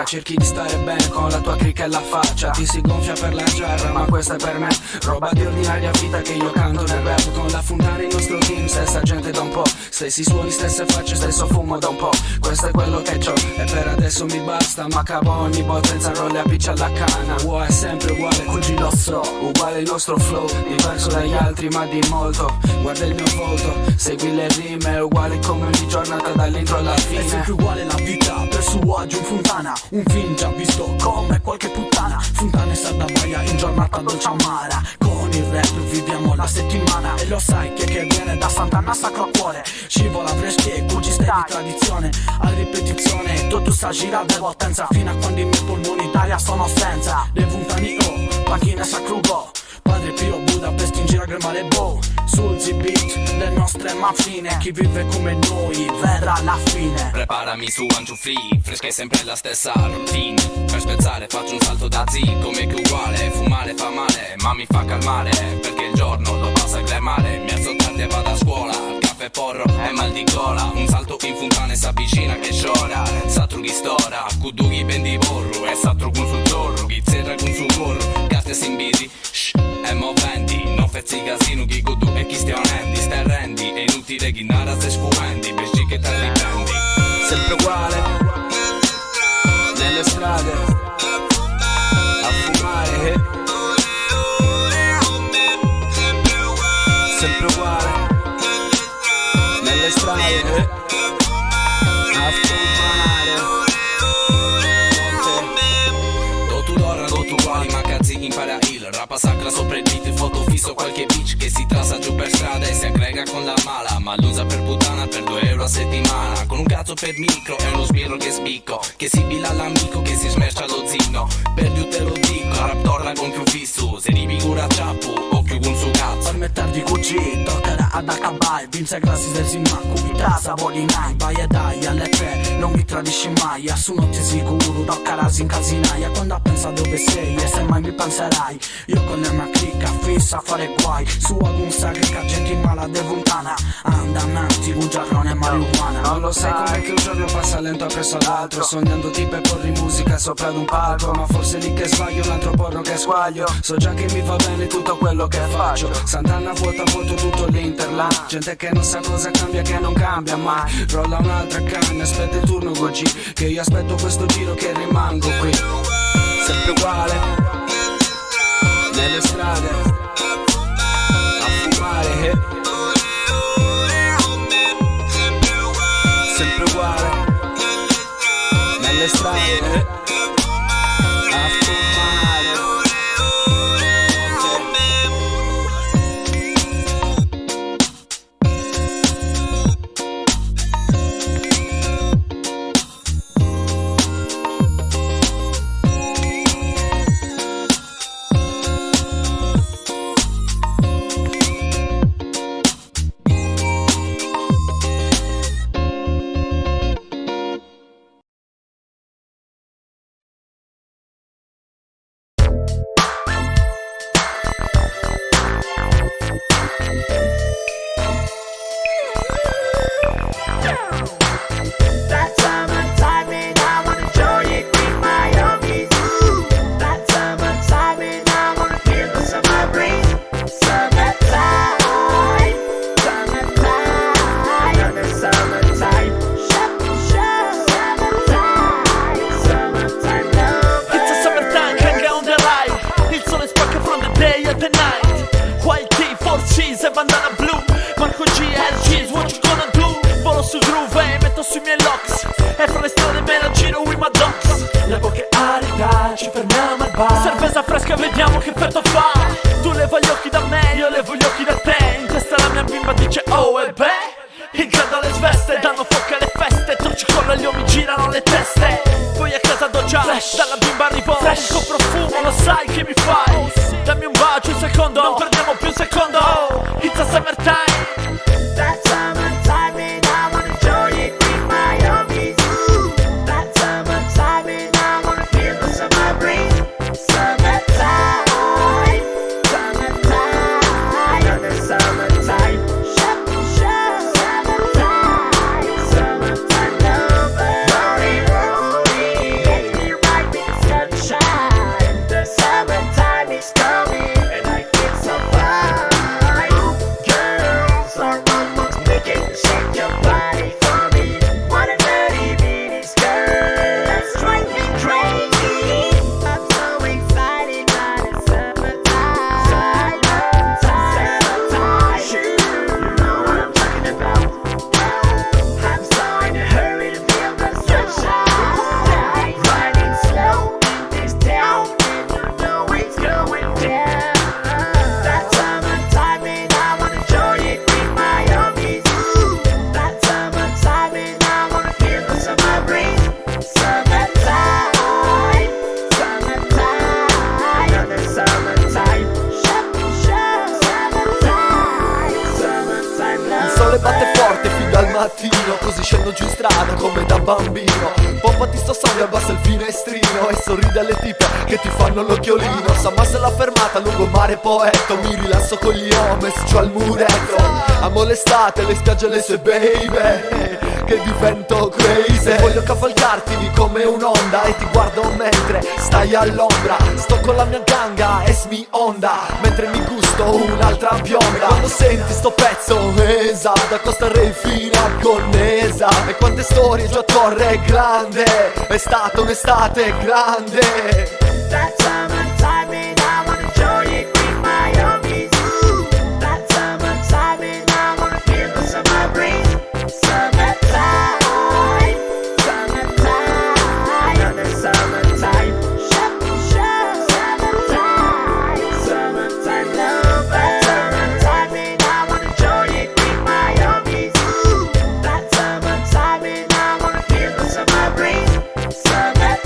Cerchi di stare bene con la tua cricca e la faccia. Ti si gonfia per la giarra, ma questa è per me roba di ordinaria vita che io canto nel rap. Con la Fontana il nostro team, stessa gente da un po'. Stessi suoni, stesse facce, stesso fumo da un po'. Questo è quello che c'ho e per adesso mi basta. Ma cavo ogni botta senza rolle a piccia alla canna. È sempre uguale, oggi lo so. Uguale il nostro flow, diverso dagli altri ma di molto. Guarda il mio volto, segui le rime. Uguale come ogni giornata dall'intro alla fine. È sempre uguale la vita,
su o giù in Fontana, un film già visto come qualche puttana. Fontana e Sardabaia in giornata dolce amara, con il rap viviamo la settimana. E lo sai che viene da Sant'Anna Sacro Cuore, scivola freschi e cugiste di tradizione. A ripetizione tutto sta gira de potenza, fino a quando i miei polmoni d'aria sono senza. De Fontani panchine Sacrugo, Padre Pio Budapest in gira Gremale Bow. Sul Z-Beat le nostre maffine, chi vive come noi verrà alla fine.
Preparami su one two free, fresca è sempre la stessa routine. Per spezzare faccio un salto da Z, come che uguale. Fumare fa male, ma mi fa calmare, perché il giorno lo passa a glemare. Mi alzo tardi e vado a scuola, caffè porro e mal di gola. Un salto in Fontana e s'avvicina che sciora. Satru chi stora, kudughi bendi borru. E satru con sul zorro, chi zerra con sul corro. Carte si invisi, shh, e moventi. Non fezzi casino, chi kudu e chi stiamo rendi. Stai rendi, è inutile chi narra se sfumendi. Pesci che te riprendi.
Sempre uguale, nelle strade, a fumare. Sempre uguale, nelle strade, a fumare.
Dotu d'ora, dotu uguali, ma cazzi impara il rapa sacra sopra il beat, foto fisso qualche bitch che si trasa giù per strada e si aggrega con la mala, ma l'usa per puttana per 2 euro a settimana. Con un cazzo per micro e uno sbirro che spicco, che si bila all'amico che si smercia lo zinno. Per giù te lo dico, rap torna con più fisso, se ripigura ciappu o più con su cazzo.
Per metterti QG, toccherà ad acabai, vince grassi del Simacu, vita saborinai. Vai e dai alle 3, non mi tradisci mai, assumo ti sicuro, toccarasi in casinaia. Quando pensa dove sei e se mai mi penserai, io con la mia clicca fissa a fare guai. Su ad un sacrica gente in mala de Fontana, anda avanti, un giarrone malumana. Non lo sai com'è che un giorno passa lento appresso all'altro, sognando tipe porri musica sopra ad un palco. Ma forse lì che sbaglio, un altro porno che squaglio. So già che mi va bene tutto quello che faccio. Sant'Anna vuota vuoto tutto l'Interland, gente che non sa cosa cambia, che non cambia mai. Rolla un'altra canna, aspetta il turno Goji, che io aspetto questo giro che rimango qui. Sempre uguale, nelle strade, a fumare. Sempre uguale, nelle strade, a fumare.
mattino, così scendo giù in strada come da bambino. Pompati sto sangue, abbassa il finestrino e sorride alle tipe che ti fanno l'occhiolino. S'ammassa la fermata lungo mare Poetto, mi rilasso con gli homies giù al muretto. Amo l'estate, le spiagge e le sue baby, che divento crazy. Voglio cavalcarti come un'onda e ti guardo mentre stai all'ombra. Sto con la mia ganga e mi onda mentre mi gusto un'altra bionda. Quando senti sto pezzo da Costa Rey fino a Connesa. E quante storie giù a Torre Grande, è stata un'estate grande.
That summertime and I wanna enjoy it with my homies. That summertime and I wanna feel the summer breeze. Summertime, summertime, another summertime. Summertime, summertime love. That summertime and I wanna enjoy it with my homies. That summertime and I wanna feel the summer breeze. Summertime.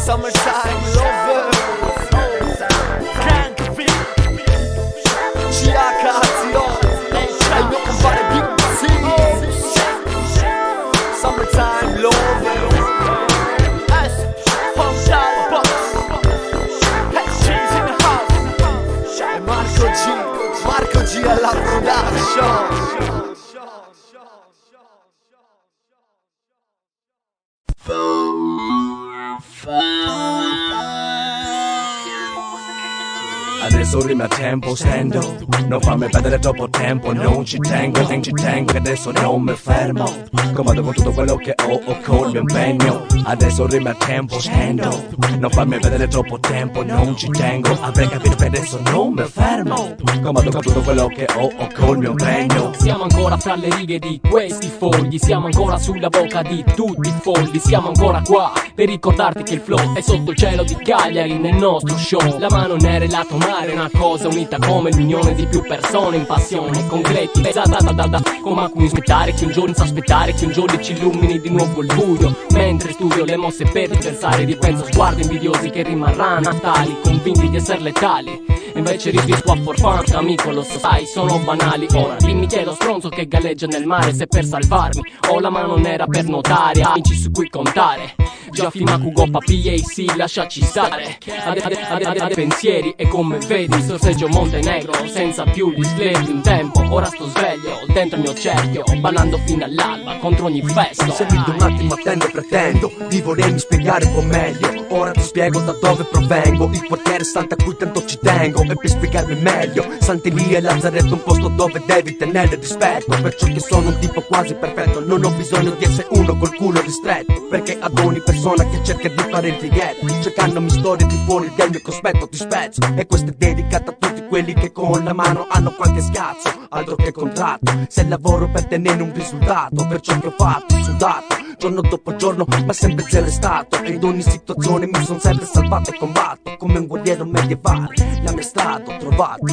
Summertime lovers, Cranky, CH Azione e il mio compare Big C. Summertime lovers, Hometown Boss, Cheese in the house e Marco G alla production.
Adesso rima a tempo stendo, non fammi perdere troppo tempo, non ci tengo, che adesso non mi fermo. Comando con tutto quello che ho col mio impegno. Adesso rima a tempo stendo, non fammi perdere troppo tempo, non ci tengo. Avrei capito che adesso non mi fermo. Comando con tutto quello che ho col mio impegno.
Siamo ancora fra le righe di questi fogli, siamo ancora sulla bocca di tutti i folli. Siamo ancora qua per ricordarti che il flow è sotto il cielo di Cagliari nel nostro show. La mano nera e la tua mare, una cosa unita come il milione di più persone in passione concreti. Come a cui aspettare che un giorno sa aspettare che un giorno ci illumini di nuovo il buio. Mentre studio le mosse per ripensare, ripenso sguardi invidiosi che rimarranno tali, convinti di essere letali. Invece riesco a forfan, amico lo sai, sono banali. Ora dimmi chi è lo stronzo che galleggia nel mare, se per salvarmi ho la mano nera per notare amici su cui contare. Già fino a Cugo PAC, lasciaci stare ad pensieri e come vedi sorseggio Montenegro senza più gli scleri di un tempo. Ora sto sveglio dentro il mio cerchio, ballando fino all'alba contro ogni festo.
Se mi do un attimo attendo e pretendo di volermi spiegare un po' meglio. Ora ti spiego da dove provengo, il quartiere santo a cui tanto ci tengo. E per spiegarmi meglio, Sant'Elia e Lazzaretto, un posto dove devi tenere rispetto. Perciò che sono un tipo quasi perfetto, non ho bisogno di essere uno col culo ristretto. Perché ad ogni persona che cerca di fare il fighetto, cercandomi storie di fuori del mio cospetto ti spezzo. E questo è dedicato a tutti quelli che con la mano hanno qualche scazzo, altro che contratto. Se lavoro per tenere un risultato, per ciò che ho fatto, sudato giorno dopo giorno, ma sempre zero è stato. E in ogni situazione mi son sempre salvato e combatto come un guerriero medievale, la mia strada ho trovato.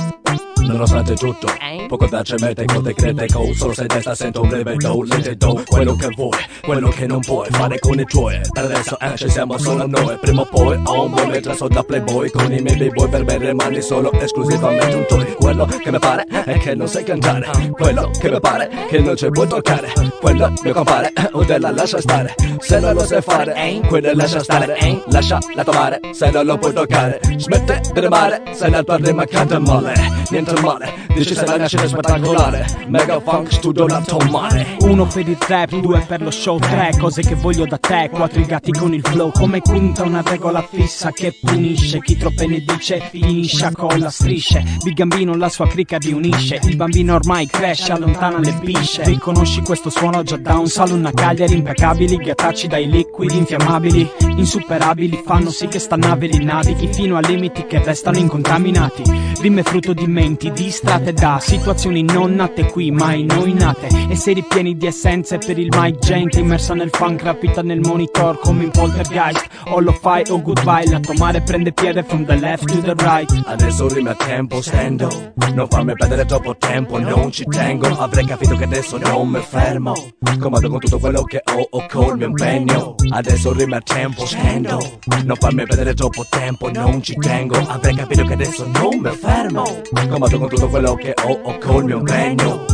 Nonostante tutto, poco da cemete con decreto, solo se destra sento un brevetto, legge do quello che vuoi, quello che non puoi fare con i tuoi. Per adesso ci siamo solo noi, prima o poi ho un buon mentre sono da playboy, con i miei b-boy per me rimani solo esclusivamente un toy. Quello che mi pare è che non sai cantare, quello che mi pare che non ci puoi toccare, quello mio compare, o della lascia stare. Se non lo sai fare, quello lascia stare, lasciala trovare, se non lo puoi toccare. Smette di rimare, se la tua rima canta male, niente male, dici se la nascita è spettacolare. Mega funk studio la tomare.
1 per il rap, 2 per lo show, 3 cose che voglio da te, 4 i gatti con il flow. Come quinta una regola fissa che punisce chi troppo ne dice finisce con la strisce. Big Gambino la sua cricca riunisce, il bambino ormai cresce, allontana le bisce. Riconosci questo suono già da un salon a Cagliari, impeccabili, ghiattacci dai liquidi infiammabili, insuperabili, fanno sì che sta nave li navighi fino a limiti che restano incontaminati. Rime frutto di mente menti distratte da situazioni non nate qui, mai noi nate. E sei ripieni di essenze per il mic gente, immersa nel funk, rapita nel monitor come in poltergeist. O lo fai o goodbye, la tua mare prende piede from the left to the right.
Adesso rime a tempo, stendo, non farmi perdere troppo tempo, non ci tengo. Avrei capito che adesso non mi fermo, comando con tutto quello che ho col mio impegno. Adesso rime a tempo, stendo, non farmi perdere troppo tempo, non ci tengo. Avrei capito che adesso non mi fermo, comando con tutto quello che ho col mio impegno.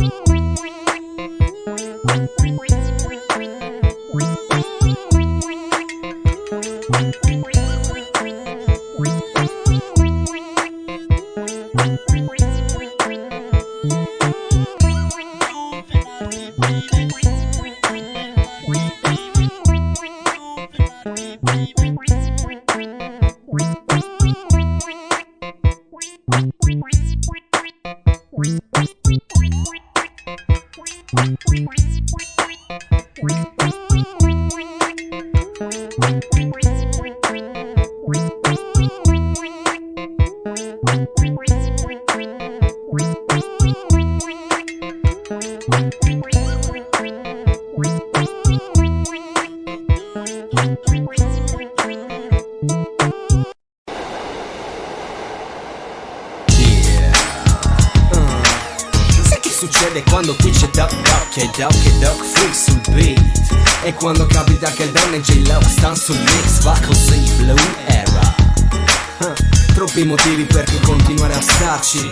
Succede quando qui c'è Duck Free sul beat. E quando capita che il Don e J-Lo stanno sul mix, va così, Blue Era. Troppi motivi per cui continuare a starci, il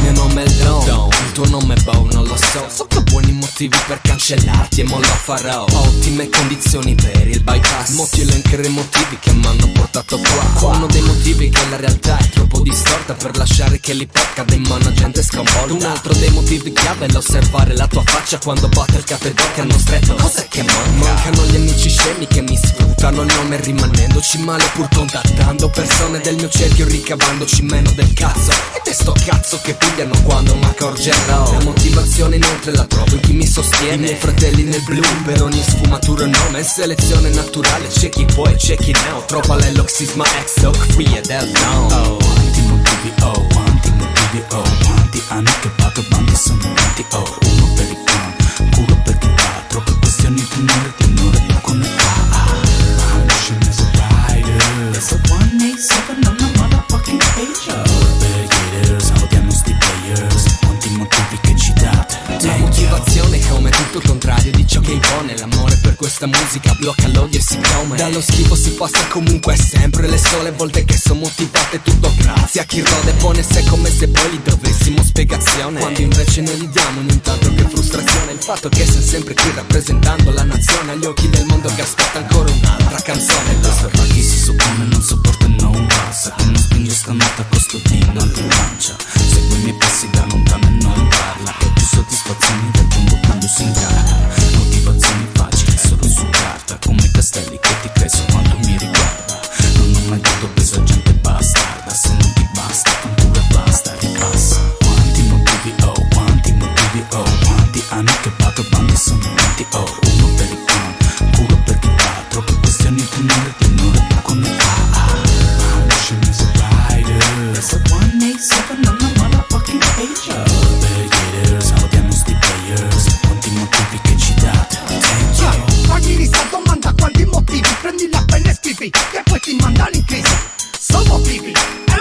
mio nome è Don, il tuo nome è Bo, non lo so. So che ho buoni motivi per cancellarti e mo lo farò. Ottime condizioni per il bypass, mo ti elencherò i motivi che mi hanno portato qua. Uno dei motivi che la realtà è troppo distorta per lasciare che l'hip hop cada in mano a gente sconvolta. Un altro dei motivi chiave è l'osservare la tua faccia quando batte il catedral che hanno stretto. Cos'è che manca? Mancano gli amici scemi che mi sfruttano il nome rimanendoci male pur contattando persone del mio cerchio ricavandoci meno del cazzo. Ed è sto cazzo che pigliano quando mi accorgerò. La motivazione inoltre la trovo in chi mi sostiene, i miei fratelli nel blu. Per ogni sfumatura un nome, selezione naturale, c'è chi può e c'è chi no. Troppa l'eloxisma ex Doc Free ed el down.
Quanti motivi quanti anni che vado avanti sono tanti, uno per i fan, culo per chi va, troppe questioni di onore con le My mission is a rider, it's a 187 on a motherfucking pager. Beggars, odiamo sti players, quanti motivi che ci date.
La motivazione come tutto il contrario di ciò che impone. L'amore per questa musica blocca l'odio e siccome dallo schifo si passa comunque sempre. Le sole volte che sono motivate tutto grazie a chi rode e pone sé come se poi gli dovessimo spiegazione, quando invece noi gli diamo nient'altro che frustrazione. Il fatto che sei sempre qui rappresentando la nazione agli occhi del mondo che aspetta ancora un'altra canzone.
Questo fa chi si suppone non sopporta e non passa, che non spinge stanotte a costo di non ti lancia. Segui i miei passi da lontano e non parla, che più soddisfazioni raggiungo quando si incarna. Motivazioni facili solo su carta, come i castelli che ti crei su quanto mi riguarda. Non ho mai dato peso a gente bastarda, se non ti basta pure basta, ripassa. Quanti motivi quanti anni che vado avanti sono tanti, uno per i fan, culo per chi va, troppe questioni di onore con le My mission is a rider, it's a 187 on a motherfucking pager. Beggars, odiamo sti players, quanti motivi che ci date.
Ogni risalto manda quanti motivi, prendi la penna e scrivi, che poi ti mandano in crisi. Sono motivi,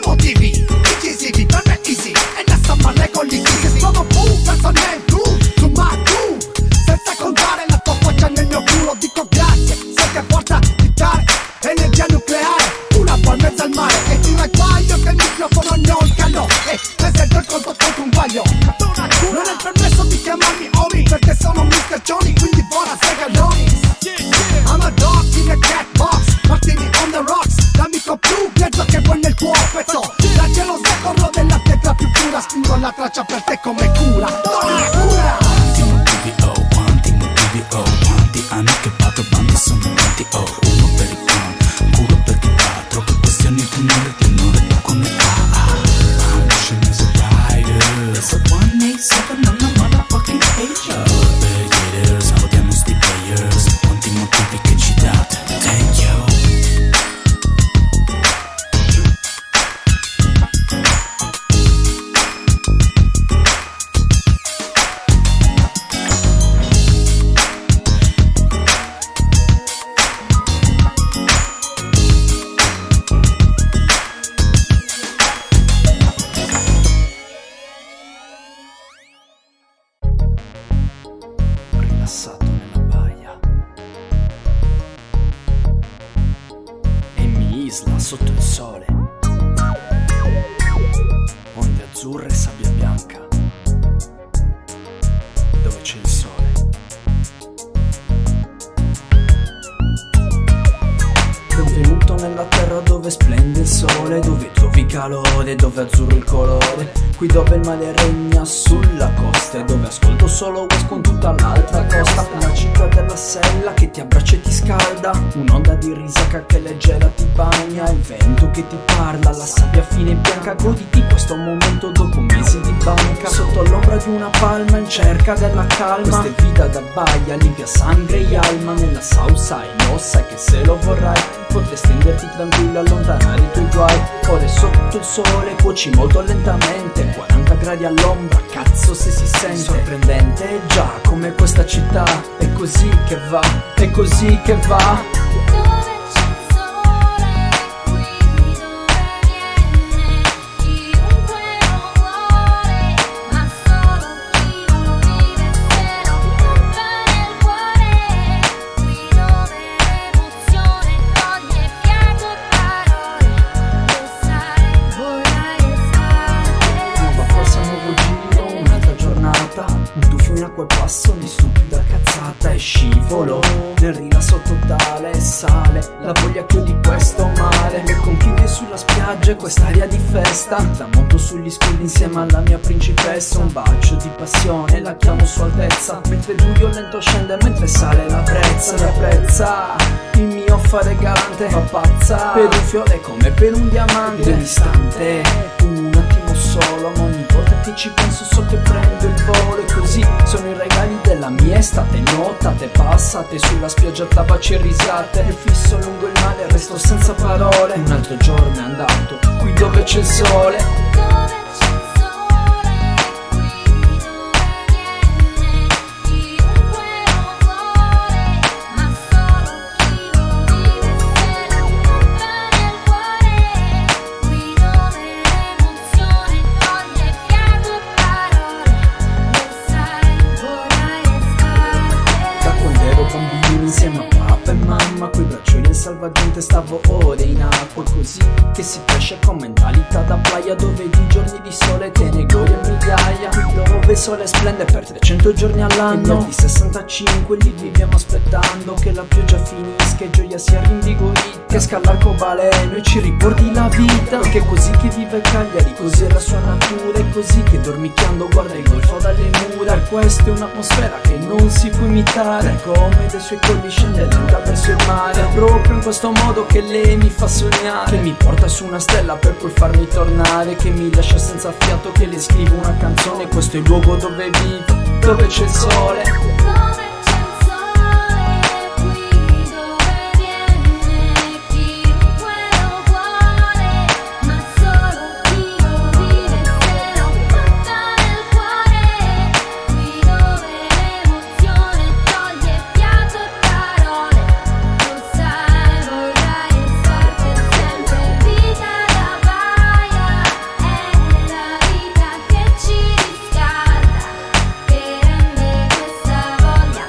emotivi, decisivi, per me easy, e ne sta male con gli easy. Sono boom, penso nel groove, su my groove, senza contare la tua faccia nel mio culo. Dico grazie, sei che porta di dare energia nucleare, una poi mezzo al mare. E ti sbaglio che il microfono non calò, e presento il conto contro un guaglio. Non è il permesso di chiamarmi Omi, perché sono Mr. Johnny, quindi buona segaloni. I'm a dog in a cat box, Martini on the rocks, l'amico più grezzo che vuoi nel tuo pezzo. La gelosia corro della pietra più pura, spingo la traccia per te come cura. Donna cura.
Quanti motivi quanti anni che vado avanti sono tanti, uno per i fan, culo per chi va, troppe questioni di onore con le My mission is a rider, it's a 187 on a motherfucking pager. Beggars, odiamo sti players, quanti motivi che ci date. Thank you.
un'isola sotto il sole, onde azzurre e sabbia bianca, dove c'è il sole. Benvenuto nella terra dove splende il sole, dove trovi calore, dove azzurro il colore, qui dove il mare regna sulla costa, e dove ascolto solo West con tutta l'altra costa. Una città della sella che ti abbraccia e ti scalda, un'onda di risaca che leggera ti bagna, il vento che ti parla, la sabbia fine e bianca. Goditi questo momento dopo mesi di banca, sotto l'ombra di una palma in cerca della calma. Questa è vita da baia, limpia sangue e alma, nella Southside lo sai che se lo vorrai potrai stenderti tranquillo, allontanare i tuoi guai. Ore sotto il sole, cuoci molto lentamente, 40 gradi all'ombra, cazzo se si sente. Sorprendente già come questa città, è così che va, è così che va. E passo di stupida cazzata e scivolo nel rilasso totale e sale la voglia che ho di questo mare. Le conchiglie sulla spiaggia e quest'aria di festa, tramonto sugli scudi insieme alla mia principessa. Un bacio di passione, la chiamo sua altezza, mentre il buio lento scende, mentre sale la brezza. Mi apprezza il mio fare galante, fa pazza per un fiore come per un diamante. L'istante, un attimo solo, ma ogni volta che ci penso so che prendo il volo. E così sono i regali della mia estate, notate passate sulla spiaggia, tabaci e risate. E fisso lungo il mare, resto senza parole. Un altro giorno è andato, qui dove c'è il sole. Insieme a papà e mamma, coi braccioli e salvagente stavo ore in acqua. E così che si cresce con mentalità da playa, dove di giorni di sole te ne godi a migliaia. Dove il sole splende per 300 giorni all'anno, e di 65 li viviamo aspettando che la pioggia finisca e gioia sia rinvigorita, che esca l'arcobaleno e ci riporti la vita. Perché è così che vive Cagliari, così è la sua natura, è così che dormicchiando guarda il golfo dalle mura. E questa è un'atmosfera che non si può imitare, come dei suoi colli scende lenta verso il mare. È proprio in questo modo che lei mi fa sognare, che mi porta su una stella per poi farmi tornare, che mi lascia senza fiato, che le scrivo una canzone. Questo è il luogo dove vivo, dove c'è il sole.
Che rende questa voglia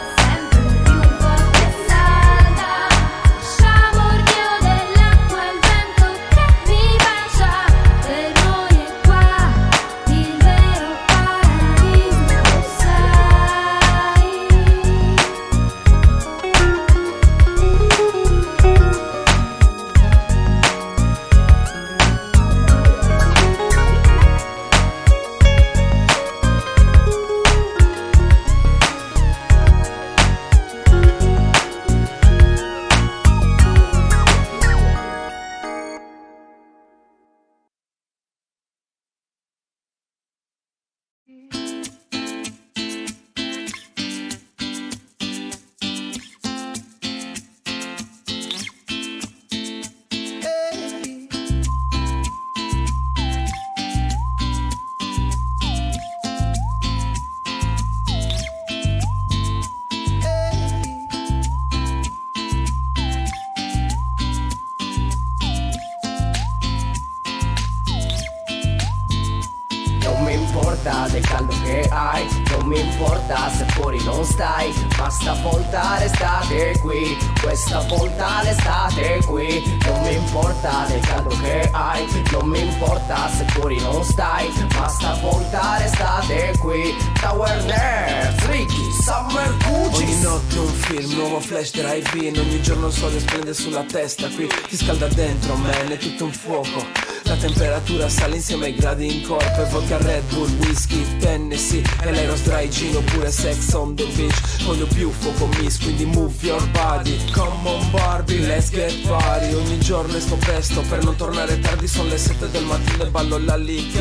importa del caldo che hai, non mi importa se fuori non stai, ma stavolta l'estate qui, questa volta l'estate qui. Non mi importa del caldo che hai, non mi importa se fuori non stai, ma stavolta l'estate qui. Tower Nerds, Ricky, Summer Gucci.
Ogni notte un film, nuovo flash drive-in, ogni giorno il sole splende sulla testa, qui ti scalda dentro, man, è tutto un fuoco. La temperatura sale insieme ai gradi in corpo, e vodka, Red Bull, whisky, Tennessee, e l'Eros dry gin oppure sex on the beach. Voglio più fuoco miss, quindi move your body. Come on Barbie, let's get party. Ogni giorno esco presto per non tornare tardi, sono le 7 del mattino e ballo la lì.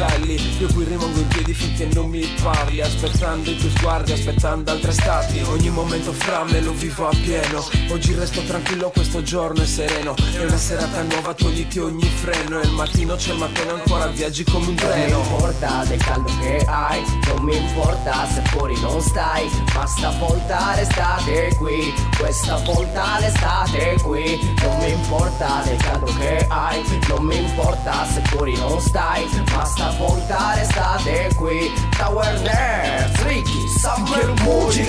Io qui rimango in piedi finché non mi parli, aspettando i tuoi sguardi, aspettando altre estati. Ogni momento fra me lo vivo a pieno, oggi resto tranquillo, questo giorno è sereno. È una serata nuova, togliti ogni freno, e il mattino c'è il mattino ancora, viaggi come un treno.
Non mi importa del caldo che hai, non mi importa se fuori non stai, ma stavolta l'estate qui, questa volta l'estate qui. Non mi importa del caldo che hai, non mi importa se fuori non stai, ma stavolta l'estate qui. Tower Nerds, Ricky, Summer Gucci.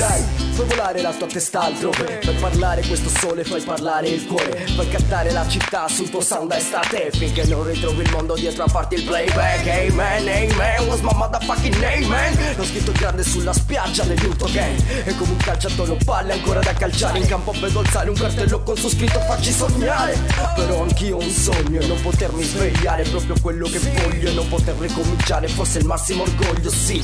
Puoi volare la tua testa altrove, per parlare questo sole fai parlare il cuore, fai cantare la città sul tuo sound da estate, finché non ritrovi il mondo dietro a farti il playback. Amen, amen, what's my motherfucking name, man? L'ho scritto grande sulla spiaggia del Utah Gang, e come un calciatore ho palle ancora da calciare. In campo vedo alzare un cartello con su scritto facci sognare, però anch'io ho un sogno e non potermi svegliare, proprio quello che voglio e non poter ricominciare, forse il massimo orgoglio, sì.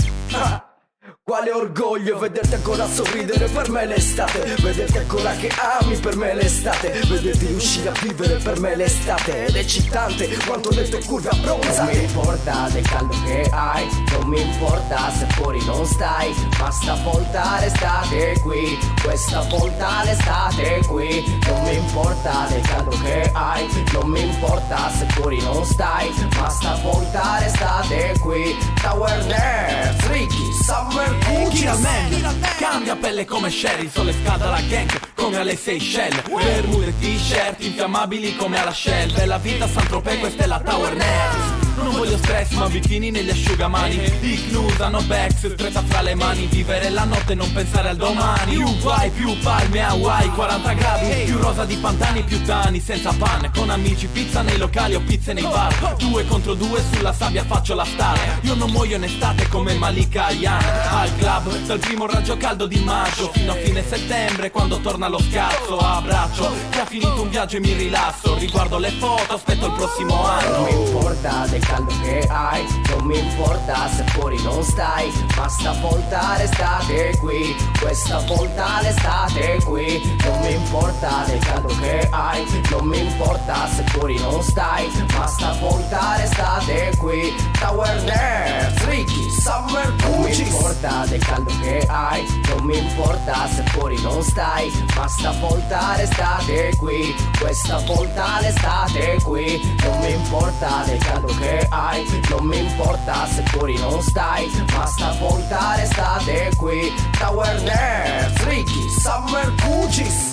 Quale orgoglio vederti ancora sorridere, per me l'estate, vederti ancora che ami, per me l'estate, vederti riuscire a vivere, per me l'estate. Ed è eccitante quanto le tue curve abbronzate. Non mi importa del caldo che hai, non mi importa se fuori non stai, ma stavolta l'estate qui, questa volta l'estate qui. Non mi importa del caldo che hai, non mi importa se fuori non stai, ma stavolta l'estate qui. Tower Nerds, Ricky, Summer
Gucci al meglio, cambia pelle come Sherry, sole scalda la gang come alle Seychelles, bermude e t-shirt infiammabili come alla Shell. Bella vita Saint-Tropez, questa è la Tower Nerds. Non voglio stress ma bikini negli asciugamani, Ignus hanno Bex stretta fra le mani, vivere la notte e non pensare al domani. Più guai, più palme, Hawaii, 40 gradi, più rosa di pantani, più tani, senza pan, con amici, pizza nei locali o pizze nei bar. 2 contro 2 sulla sabbia faccio la star, io non muoio in estate come Malika Ayane. Al club dal primo raggio caldo di maggio fino a fine settembre, quando torna lo scazzo. Abbraccio che ha finito un viaggio e mi rilasso, riguardo le foto, aspetto il prossimo anno.
Non mi importa del caldo che hai, non mi importa se fuori non stai, ma stavolta l'estate qui, questa volta l'estate qui. Non mi importa del caldo che hai, non mi importa se fuori non stai, ma stavolta l'estate qui. Tower Nerds, Ricky, Summer Gucci. Non mi importa del caldo che hai, non mi importa se fuori non stai, ma stavolta l'estate qui, questa volta l'estate qui. Non mi importa del caldo che hai, non mi importa se fuori non stai, ma stavolta l'estate qui. Tower Nerds, Ricky, Summer Gucci.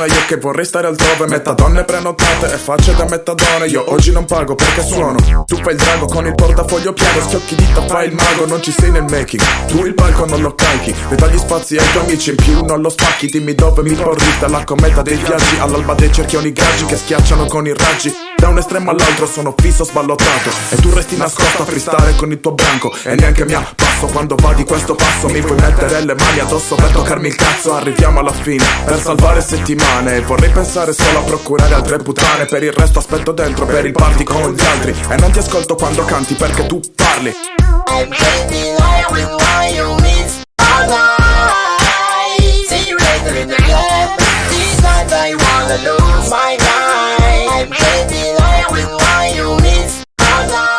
zona, io che vorrei stare altrove. Metadonne prenotate e facce da metadone. Io oggi non pago perché suono. Tu fai il drago con il portafoglio pieno, schiocchi dita, fai il mago, non ci sei nel making. Tu il palco non lo calchi, e dagli spazi ai tuoi amici, in più non lo spacchi. Dimmi dove mi porti, dalla cometa dei viaggi all'alba dei cerchioni grigi che schiacciano con i raggi. Da un estremo all'altro sono fisso sballottato e tu resti nascosto a freestare con il tuo branco. E neanche mi appasso quando va di questo passo. Mi vuoi mettere le mani addosso per toccarmi il cazzo. Arriviamo alla fine per salvare settimane. Vorrei pensare solo a procurare altre puttane. Per il resto aspetto dentro per il party con gli altri. E non ti ascolto quando canti perché tu parli.
I'm getting high with why you miss all night. See you later in the club. These nights I wanna lose my mind. I'm getting high with why you miss all night.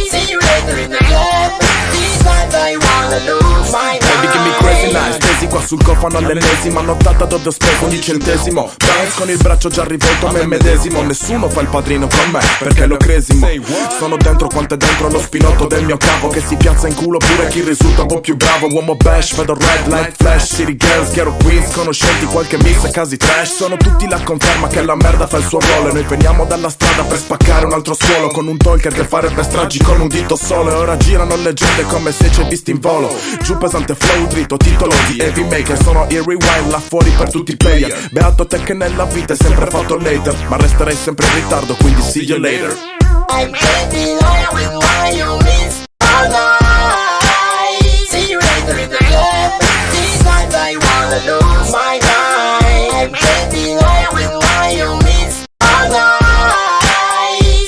See you later in the club. These nights I wanna lose my mind.
Baby give me crazy nights, stesi qua sul cofano all'ennesima nottata dove ho speso ogni centesimo. Bounce con il braccio già rivolto a me medesimo. Nessuno fa il padrino con me perché lo cresimo. Sono dentro quanto è dentro lo spinotto del mio capo che si piazza in culo pure chi risulta un po' più bravo. Uomo bash, vedo red light flash, city girls, ghetto queens, conoscenti qualche miss e casi trash. Sono tutti la conferma che la merda fa il suo ruolo. E noi veniamo dalla strada per spaccare un altro suolo con un talker che farebbe stragi con un dito solo. E ora girano leggende come se ci hai visti in volo. Giù pesante flow dritto, titolo di heavy maker. Sono il rewind là fuori per tutti i player. Beato te che nella vita è sempre fatto later, ma resterei sempre in ritardo, quindi see you later.
I'm getting high with why you miss all night. See you later in the club. These nights I wanna lose my mind. I'm getting high with why you miss all night.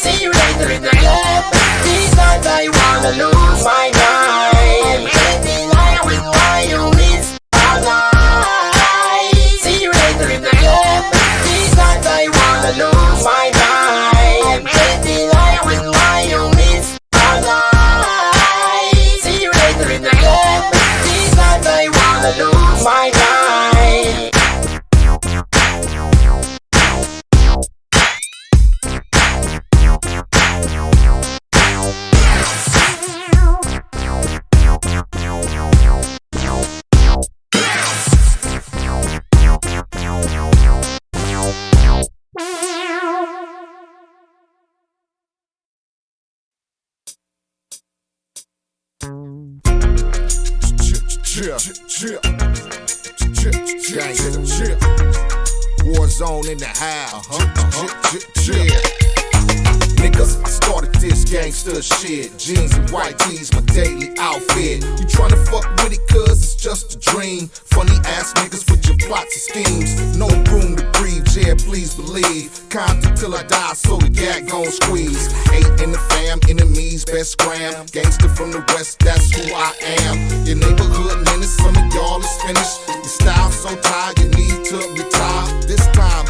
See you later in the club. These nights I wanna lose my mind. I'm getting high with why you miss all night. See you later in the club. These nights I wanna lose my mind. I'm getting high with why you miss all night. See you later in the club. These nights I wanna lose my mind.
Warzone in the house. Niggas, I started this gangster shit. Jeans and white tees, my daily outfit. You tryna fuck with it cause it's just a dream. Funny ass niggas with your plots and schemes. No room to breathe, yeah, please believe. Compton till I die, so the gag gon' squeeze. 8 in the fam, enemies, best scram. Gangster from the west, that's who I am. Your neighborhood menace, some of y'all is finished. Your style so tired, you need to retire. This time,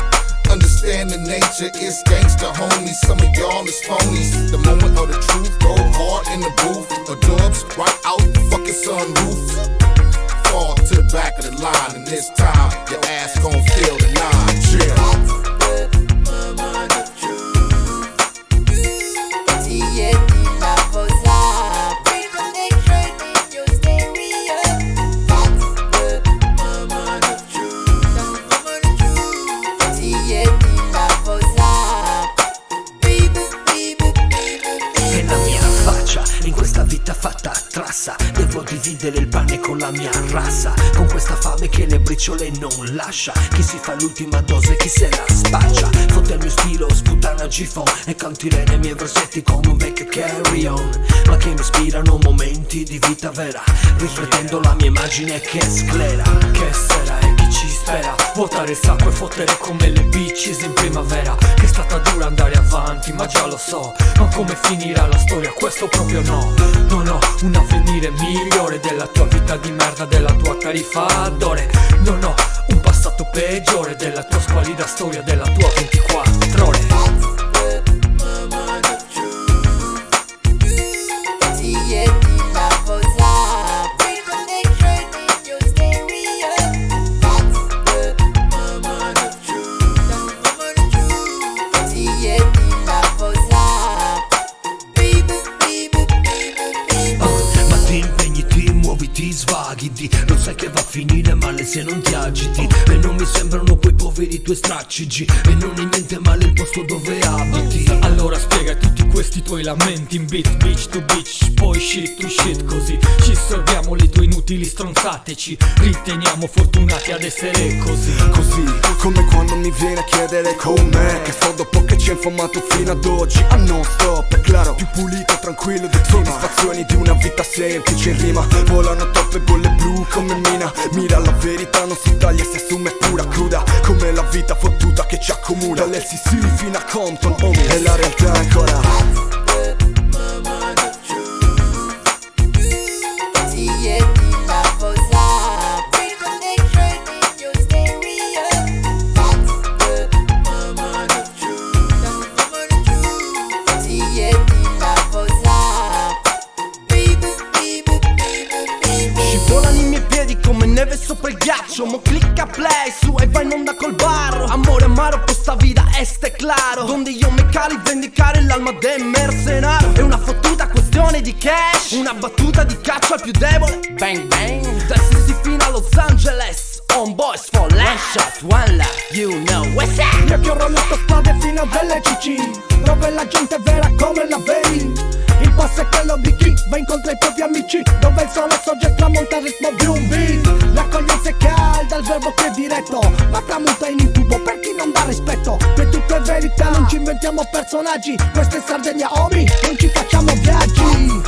understand the nature, it's gangsta homies. Some of y'all is phonies. The moment of the truth, go hard in the booth. Or dubs right out the fucking sunroof. Fall to the back of the line, and this time your ass gon' feel the nine. Chill.
Fatta a trassa, devo dividere il pane con la mia razza. Con questa fame che le briciole non lascia. Chi si fa l'ultima dose, chi se la spaccia. Fotte il mio stilo, sputtana a G-Phone e cantirei nei miei versetti come un vecchio carry on. Ma che mi ispirano momenti di vita vera, riflettendo la mia immagine che sclera.
Che sera e chi ci spera, vuotare il sacco e fottere come le bitches in primavera. Che è stata dura andare avanti, ma già lo so. Ma come finirà la storia, questo proprio no. Non ho un avvenire migliore della tua vita di merda, della tua tariffa d'ore. Non ho un passato peggiore della tua squalida storia, della tua 24 ore.
ti svaghi di non sai che va a finire male se non ti agiti. E non mi sembrano quei poveri tuoi stracci e non è niente male il posto dove abiti.
Allora spiega tutti questi tuoi lamenti in beat, bitch to bitch, poi shit to shit. Così ci sorbiamo le tue inutili stronzate, ci riteniamo fortunati ad essere così.
Così, come quando mi viene a chiedere com'è, che sto dopo che ci ho informato fino ad oggi. Ah non stop, è chiaro, più pulito, tranquillo di prima. Soddisfazioni di una vita semplice in rima. Volano troppe bolle blu come mina. Mira la verità, non si taglia, si assume pura cruda, come la vita fottuta che ci accomuna. Dall'LCC fino a Compton, homie, e la realtà è ancora.
Sopra il ghiaccio, mo clicca play su e vai in onda col barro. Amore amaro, questa vida este claro, donde io me cali vendicare l'alma del mercenario. È una fottuta questione di cash, una battuta di caccia al più debole. Bang bang, da Sisi fino a Los Angeles, on boys for last shot, one life, you know what's up.
Io che ho rollato strade fino a delle CC, dove la gente è vera come la vedi. Il passo è quello di chi va incontro ai propri amici, dove il sole sorge e tramonta il ritmo di un beat. L'accoglienza è calda, il verbo che è diretto, ma tramuta in intubo per chi non dà rispetto. Che tutto è verità, non ci inventiamo personaggi, questa è Sardegna homie, non ci facciamo viaggi.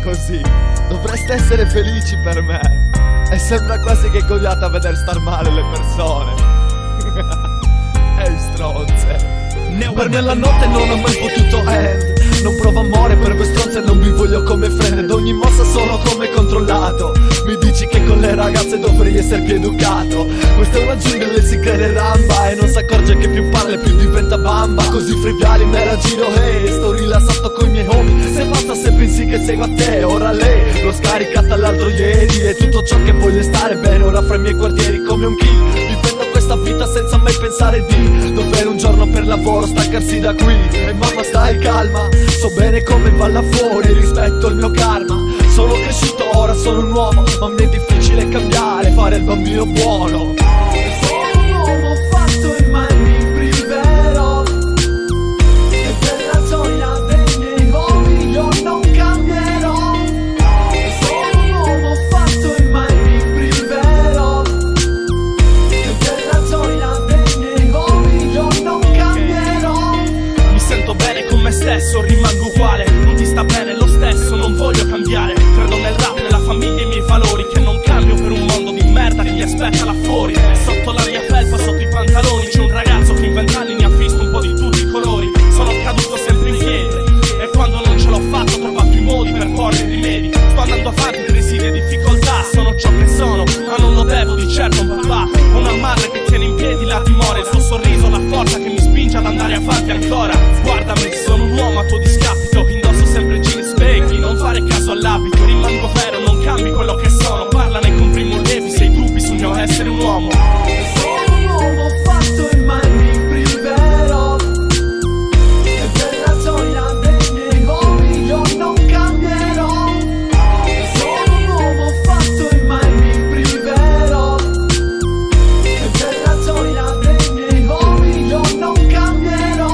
Così dovreste essere felici per me. E sembra quasi che godiate a veder star male le persone. Ehi stronze. Per me la notte non ho mai potuto end. Non provo amore per voi stronze, non vi voglio come friend. Ed ogni mossa sono come controllato. Mi dici che con le ragazze dovrei essere più educato. Questa è una giungla e si crede ramba, e non si accorge che più parla più diventa bamba. Così friviali me la giro, hey, sto rilassato coi miei homie. Se basta se pensi che segua te, ora lei l'ho scaricata l'altro ieri. E tutto ciò che voglio stare bene ora fra i miei quartieri come un kill. Vivendo questa vita senza mai pensare di dover un giorno per lavoro staccarsi da qui. E mamma stai calma, so bene come va là fuori, rispetto il mio karma. Sono cresciuto, ora sono un uomo, ma mi è difficile cambiare, fare il bambino buono. Sono un uomo fatto e mai mi priverò. E per la gioia dei miei hobby io non cambierò. Sono un uomo fatto e mai mi priverò. E per la gioia dei miei hobby io non cambierò.
Mi sento bene con me stesso, rimango uguale. Non ti sta bene lo stesso, non voglio cambiare. Credo nel rap, nella famiglia e i miei valori, che non cambio per un mondo di merda che mi aspetta là fuori. E sotto la mia felpa, sotto i pantaloni, c'è un ragazzo che in 20 anni ne ha visto un po' di tutti i colori. Sono caduto sempre in piedi, e quando non ce l'ho fatto ho trovato i modi per porre i rimedi. Sto andando avanti, crisi e difficoltà. Sono ciò che sono, ma non lo devo di certo a un papà. Una madre che tiene in piedi la dimora, il suo sorriso, la forza che mi spinge ad andare avanti ancora. Guardami, sono un uomo a tuo discapito, indosso sempre jeans specchi, non fare caso all'abito. Rimango vero, non cambi quello che sono. Parlane con Primo Levi se hai dubbi sul mio essere un uomo.
Sono un uomo fatto e mai mi priverò. E per la gioia dei miei hobby io non cambierò. Sono un uomo fatto e mai mi priverò. E per la gioia dei miei hobby io non cambierò.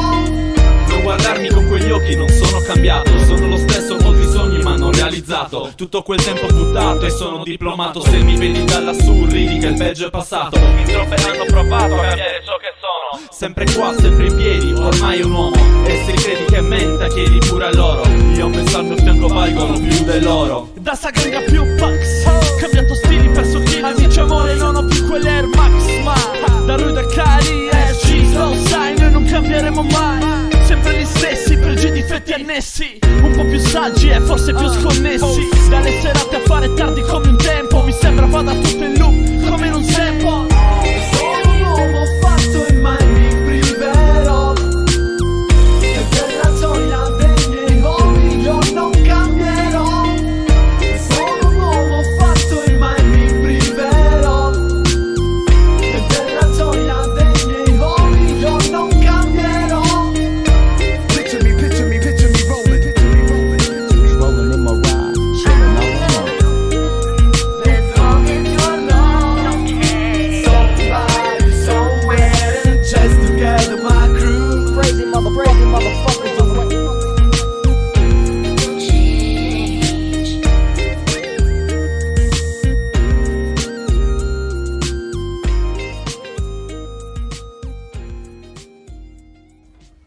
Non guardarmi con quegli occhi, non sono cambiato. Sono lo stesso, molti sogni ma non realizzato. Tutto quel tempo buttato e sono diplomato. Se mi vedi da lassù ridi che il peggio è passato. In troppe hanno provato a cambiare ciò che sono. no, sempre qua, sempre in piedi, ormai è un uomo. E se credi che menta, chiedi pure a loro. Io penso al mio fianco valgono più dell'oro.
Da Saganga più Pax, cambiato stili, perso chili. Amici amore, non ho più quelle Air Max, ma da Rude a Cari SG, lo sai, noi non cambieremo mai. Sempre gli stessi, pregi e difetti annessi, un po' più saggi e forse più sconnessi. Dalle serate a fare tardi come un tempo, mi sembra vada tutto in loop come in un tempo.
Sono un uomo fatto e mai mi priverò. E per la gioia dei miei uomini io non cambierò. Sono un uomo fatto e mai mi priverò. E per la gioia dei miei uomini io non cambierò. Picture me rolling.
Rolling in my ride, chilling all alone.
As long as you're alone, somebody somewhere just together my crew.
Crazy motherfuckers away.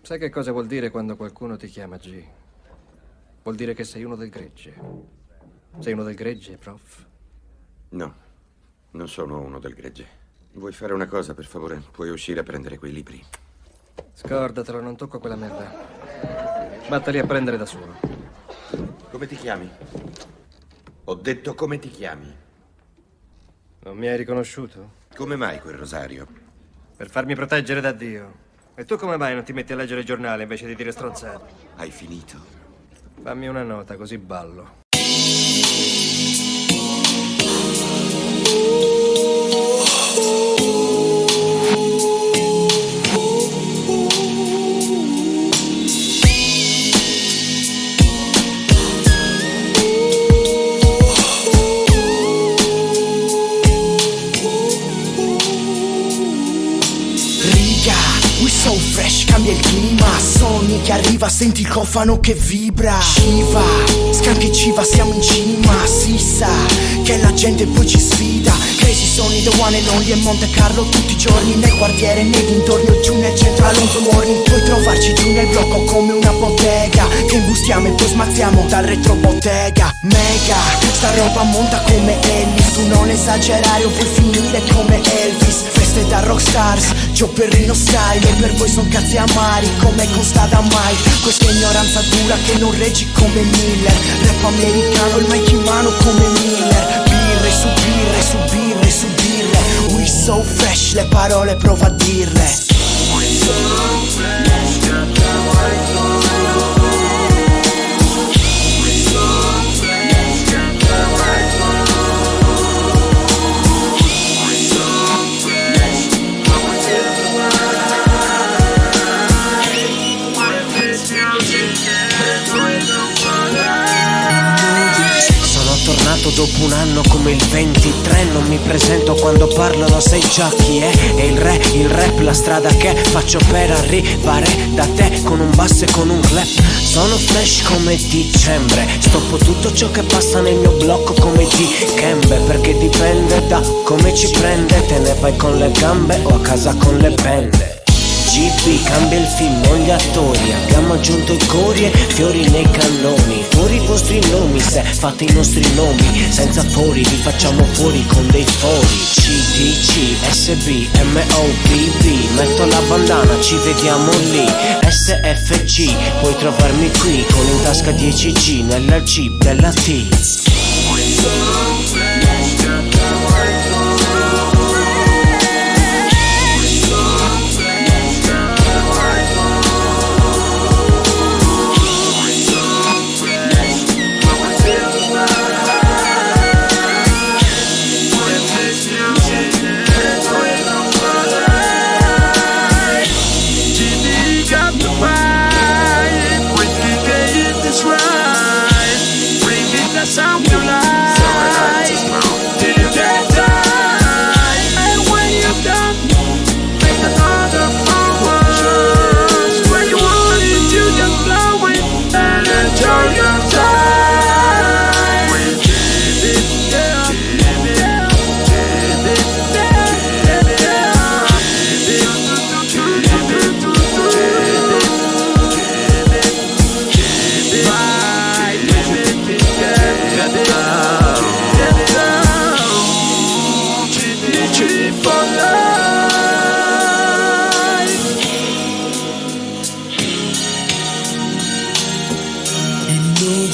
Sai che cosa vuol dire quando qualcuno ti chiama G? Vuol dire che sei uno del gregge. Sei uno del gregge, prof?
No, non sono uno del gregge. Vuoi fare una cosa, per favore? Puoi uscire a prendere quei libri.
Scordatelo, non tocco quella merda. Vatteli a prendere da solo.
Come ti chiami? Ho detto come ti chiami.
Non mi hai riconosciuto?
Come mai quel rosario?
Per farmi proteggere da Dio. E tu come mai non ti metti a leggere il giornale invece di dire stronzate?
Hai finito?
Fammi una nota, così ballo.
So fresh, cambia il clima. Sogni che arriva, senti il cofano che vibra. Shiva, scanche civa, siamo in cima. Si sa che la gente poi ci sfida. Crazy Sony, the one and only, e Monte Carlo tutti i giorni. Nel quartiere, nei dintorni o giù nel centro Alonso Morning. Puoi trovarci giù nel blocco come una bottega, che imbustiamo e poi smazziamo dal retrobottega. Mega, sta roba monta come Elvis. Tu non esagerare o puoi finire come Elvis. Feste da rockstars, Gio Perrino style. E per voi son cazzi amari come Costa da mai. Questa ignoranza dura che non reggi come Miller. Rap americano, il mic in mano come Miller. Birre su birre, su birre, su birre. We so fresh, le parole prova a dirle. We so fresh,
tornato dopo un anno come il 23. Non mi presento quando parlo, lo sai già chi è. E il rap, la strada che faccio per arrivare da te, con un basso e con un clap. Sono fresh come dicembre, stoppo tutto ciò che passa nel mio blocco come Dikembe. Perché dipende da come ci prende, te ne vai con le gambe o a casa con le bende. GP cambia il film, non gli attori. Abbiamo aggiunto i cori e fiori nei cannoni. Fuori i vostri nomi, se fate i nostri nomi. Senza fori, li facciamo fuori con dei fori. CDC, SB, MOBB. Metto la bandana, ci vediamo lì. SFG, puoi trovarmi qui con in tasca 10G nella Jeep della T.
Sound you like.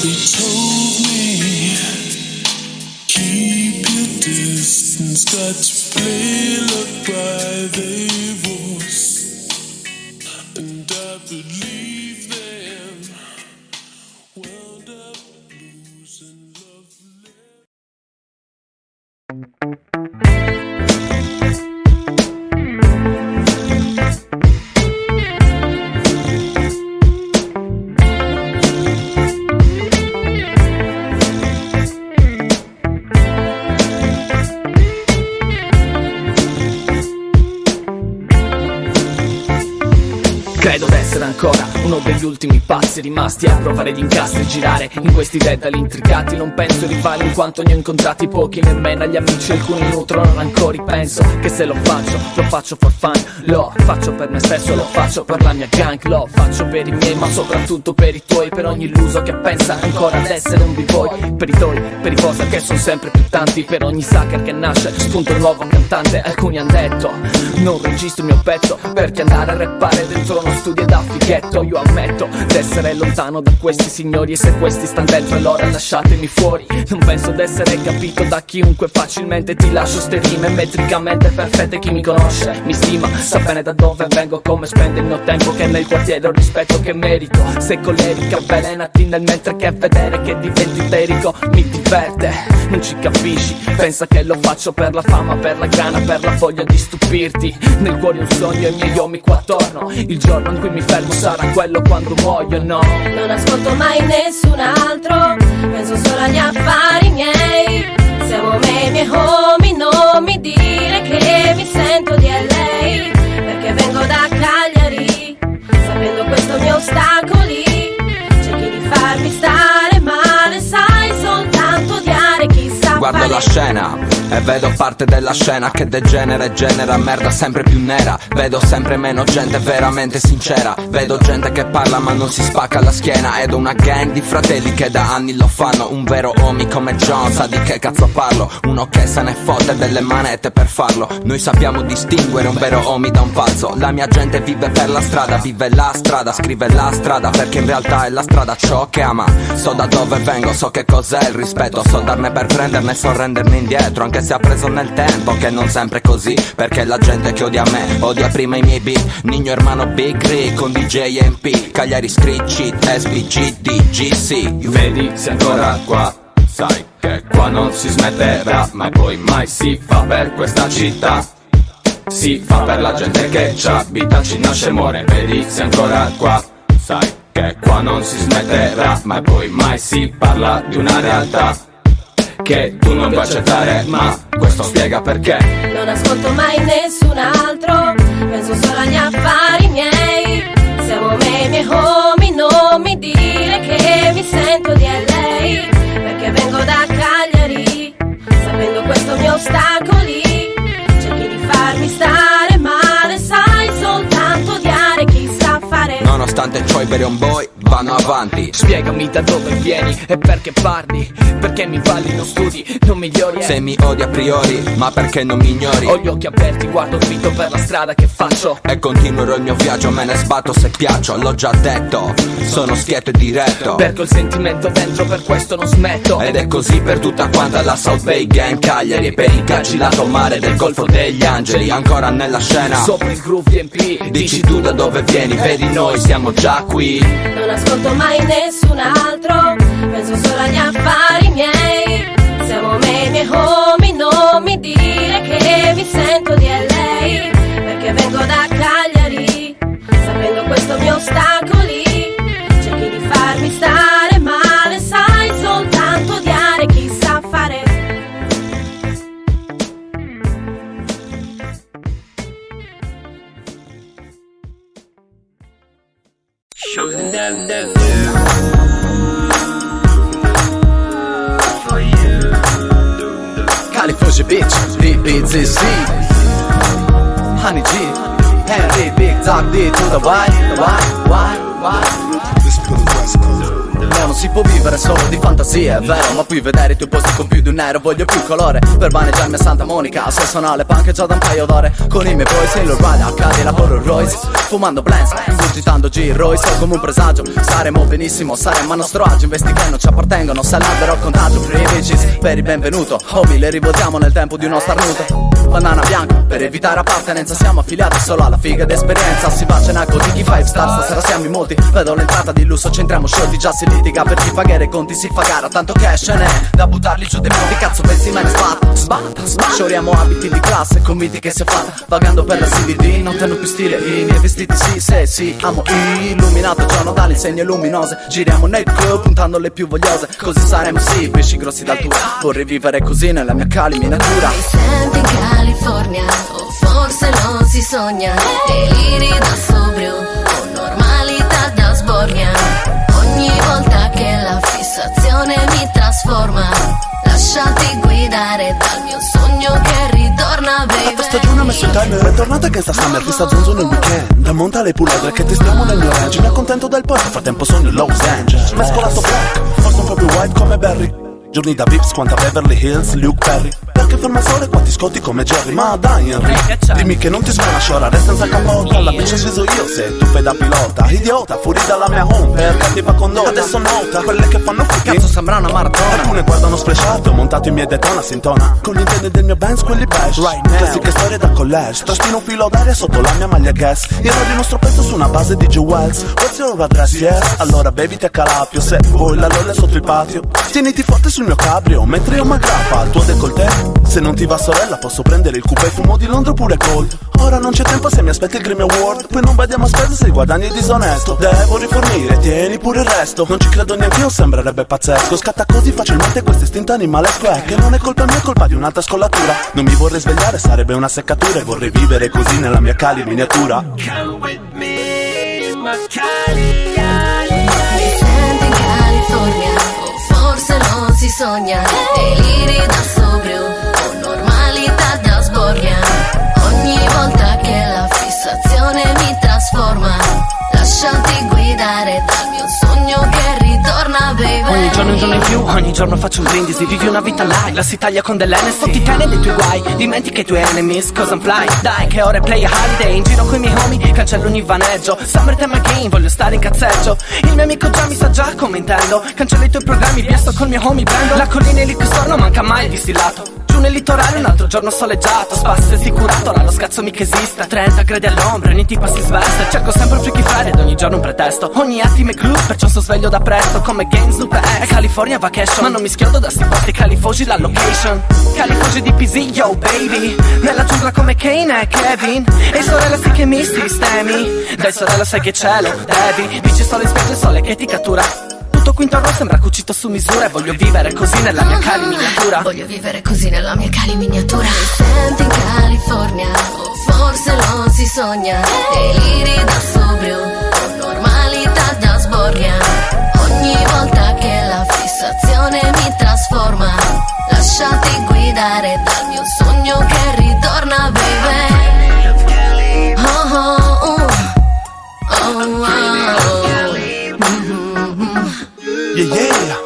They told me, keep your distance, got to play love by their rules. And I believe them, wound up losing love.
Credo d'essere ancora uno degli ultimi pazzi rimasti a provare gli incastri, girare in questi dettagli intricati. Non penso rivali in quanto ne ho incontrati pochi, nemmeno agli amici alcuni nutrono rancori. Penso che se lo faccio for fun, lo faccio per me stesso, lo faccio per la mia gang, lo faccio per i miei ma soprattutto per i tuoi, per ogni illuso che pensa ancora ad essere un b-boy, per i tuoi, per i poser che sono sempre più tanti, per ogni sucker che nasce spunta un nuovo cantante. Alcuni han detto non registro il mio petto perché andare a rappare dentro uno studio da fighetto. Io ammetto d'essere lontano da questi signori e se questi stan dentro allora lasciatemi fuori. Non penso d'essere capito da chiunque, facilmente ti lascio ste rime metricamente perfette. Chi mi conosce mi stima, sa bene da dove vengo, come spendo il mio tempo, che nel quartiere ho il rispetto che merito. Se collerica avvelenati nel mentre che vedere che diventi iterico mi diverte. Non ci capisci, pensa che lo faccio per la fama, per la grana, per la voglia di stupirti. Nel cuore un sogno e i miei omi qua attorno, il giorno in cui mi fermo sarà quello quando muoio, no.
Non ascolto mai nessun altro, penso solo agli affari miei. Siamo me e i miei homie, non mi dire che mi sento di LA, perché vengo da Cagliari, sapendo questo mio ostacoli. Cerchi di farmi stare male, sai soltanto odiare chi sa
Guardo
fare.
la scena e vedo parte della scena che degenera e genera merda sempre più nera. Vedo sempre meno gente veramente sincera. Vedo gente che parla ma non si spacca la schiena. Ed una gang di fratelli che da anni lo fanno. Un vero homie come John sa di che cazzo parlo. Uno che se ne fotte delle manette per farlo. Noi sappiamo distinguere un vero homie da un falso. La mia gente vive per la strada, vive la strada, scrive la strada, perché in realtà è la strada ciò che ama. So da dove vengo, so che cos'è il rispetto, so darne per prenderne, so rendermi indietro. Anche se ha preso nel tempo, che non sempre è così, perché la gente che odia me odia prima i miei beat. Nino Hermano Big Rick con DJ MP, Cagliari Scritchy, SPG, DGC. Vedi, sei ancora qua, sai che qua non si smetterà, ma poi mai si fa per questa città. Si fa per la gente che ci abita, ci nasce e muore. Vedi, sei ancora qua, sai che qua non si smetterà, ma poi mai si parla di una realtà che tu non puoi accettare, ma questo spiega perché.
Non ascolto mai nessun altro, penso solo agli affari miei. Siamo me e i miei homie, non mi dire che mi sento di LA, perché vengo da Cagliari, sapendo questo mio ostacoli. Cerchi di farmi stare male, sai soltanto odiare chi sa fare.
Nonostante ciò i veri boy vanno avanti.
Spiegami da dove vieni e perché parli, perché mi valli, non studi, non migliori.
Se mi odi a priori, ma perché non mi ignori?
Ho gli occhi aperti, guardo dritto per la strada che faccio
e continuerò il mio viaggio, me ne sbatto se piaccio. L'ho già detto, sono schietto e diretto,
perché ho il sentimento dentro, per questo non smetto.
Ed è così per tutta quanta la South Bay Gang Cagliari, per i calci lato mare del Golfo degli Angeli. Ancora nella scena,
sopra il groove DMP.
Dici tu da dove vieni, vedi noi siamo già qui.
Non ascolto mai nessun altro, penso solo agli affari miei. Siamo me e i miei homie, non mi dire che mi sento di LA, perché vengo da Cagliari, sapendo questo mio ostacoli. Cerchi di farmi stare male, sai soltanto odiare chi sa fare.
California bitch, BBZZ, Honey G, Henry, Big Dog D to the Y. This for the West Coast. Level C,
si può vivere solo di fantasia, è vero. Ma puoi vedere i tuoi posti con più di un nero. Voglio più colore per vaneggiarmi a Santa Monica. Se sono alle panche già da un paio d'ore. Con i miei boys in l'Urride, accade la Rolls Royce. Fumando blends, ingurgitando G-Roy. So come un presagio, saremo benissimo, saremo a nostro agio. Investi che non ci appartengono, se l'albero al contagio. Privileges per il benvenuto, homie, le rivolgiamo nel tempo di uno starnuto. Banana bianca, per evitare appartenenza. Siamo affiliati solo alla figa d'esperienza. Si va a cena con Tiki 5 Star, stasera siamo in molti. Vedo l'entrata di lusso, c'entriamo sciolti. Già si litiga per chi pagare i conti, si fa gara. Tanto cash ne è da buttarli giù dei punti. Cazzo pensi me ne sbatta. Scioriamo abiti di classe, convinti che sia fatta. Pagando per la CBD, non tengo più stile. I miei vestiti sì, se sì, amo illuminato giorno dalle insegne luminose. Giriamo nel club, puntando le più vogliose. Così saremo sì, pesci grossi d'altura. Vorrei vivere così nella mia cali miniatura.
Mi senti in California, o forse non si sogna. Deliri da sobrio, o normalità da sbornia. Ogni volta che la fissazione mi trasforma, lasciati guidare dal mio sogno che ritorna, baby.
La stagione ha messo il timer, bentornata che sta summer, fissa zonzo nel weekend. Da monta le puledre che testiamo nel mio range. Mi accontento del posto, frattempo sogno Los Angeles. Mescolato black, forse un po' più white come Barry. Giorni da Vips, quanta Beverly Hills, Luke Perry. Perché ferma il sole qua ti scotti come Jerry. Ma dai Henry, dimmi che non ti suona sciora, resta senza capotta. La bici sviso io se tu fai da pilota. Idiota, fuori dalla mia home, per cattiva condotta. Adesso nota, quelle che fanno fuochi.
Cazzo sembra una maratona.
Alcune guardano splashato, ho montato i miei Daytona, si intona. Con gli antenni del mio Benz, quelli bash right now. Classiche storie da college, traspino un filo d'aria sotto la mia maglia gas. Io ero il nostro pezzo su una base di Jewels. What's your address, yes? Allora baby ti accalapio. Se vuoi la LOL è sotto il patio. Tieniti forte sul mio cabrio, mentre io m'aggrappa al tuo décolleté. Se non ti va sorella posso prendere il coupé fumo di Londra oppure Gold. Ora non c'è tempo se mi aspetti il Grammy Award. Poi non vediamo a spese se il guadagno è disonesto. Devo rifornire, tieni pure il resto. Non ci credo neanche io, sembrerebbe pazzesco. Scatta così facilmente questo istinto animalesco. È che non è colpa mia, è colpa di un'altra scollatura. Non mi vorrei svegliare, sarebbe una seccatura. E vorrei vivere così nella mia Cali miniatura.
Come with me, my Cali. Mi sento in California, o forse non si sogna. Deliri da sobrio, o normalità da sbornia. Ogni volta che la fissazione mi trasforma, lasciati guidare dal mio sogno che ritorna, baby.
Ogni giorno un giorno in più, ogni giorno faccio un brindisi. Vivi una vita live, la si taglia con dell'Hennessy. Fotti te dei tuoi guai, dimentica i tuoi enemies. Cause I'm fly, dai che ora è play a holiday. In giro coi miei homie, cancello ogni vaneggio. Summertime again, voglio stare in cazzeggio. Il mio amico già mi sa già come intendo. Cancello i tuoi programmi, biesto col mio homie Brando. La collina e lì che sto non manca mai il distillato. Giù nel litorale un altro giorno soleggiato. Spasso sicurato, ora lo scazzo mica esiste. 30 gradi all'ombra, ogni tipa si sveste. Cerco sempre un Freaky Friday ed ogni giorno un pretesto. Ogni attimo è club, perciò sto sveglio da presto. Come Games Super X, California Vacation. Ma non mi schiodo da sti posti, Califogi la location. Califogi di PZ, yo baby. Nella giungla come Kane e Kevin. E sorella sì che mi sistemi. Dai sorella sai che cielo devi. Bici solo in spiaggia, il sole che ti cattura. Tutto qui intorno sembra cucito su misura. E voglio vivere così nella mia Cali miniatura.
Voglio vivere così nella mia Cali miniatura. Mi sento in California, o forse non si sogna. Deliri da sobrio, o normalità da sbornia. Ogni volta che la fissazione mi trasforma, lasciati guidare dal mio sogno che ritorna, baby. Oh, oh, oh. Oh, oh, oh.
Yeah, yeah.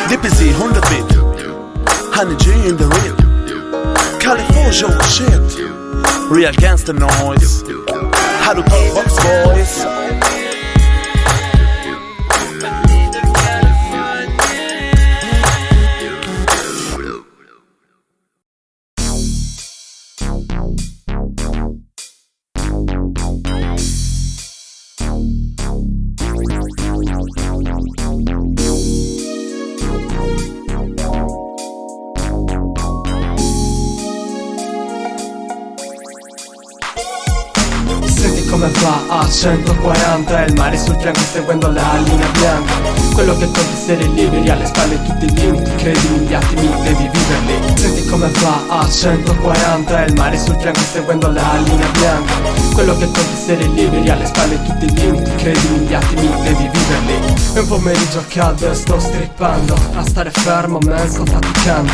DPZ on the beat, Honey G in the real, California shit, real gangster noise, how to talk box boys.
Come va a 140 il mare sul fianco seguendo la linea bianca. Quello che conta è essere liberi, alle spalle tutti i limiti. Credimi, gli attimi devi viverli. Senti come va a 140 il mare sul fianco seguendo la linea bianca. Quello che conta è essere liberi, alle spalle tutti i limiti. Credimi, gli attimi devi viverli. È un pomeriggio caldo e sto strippando. A stare fermo, man, sto faticando.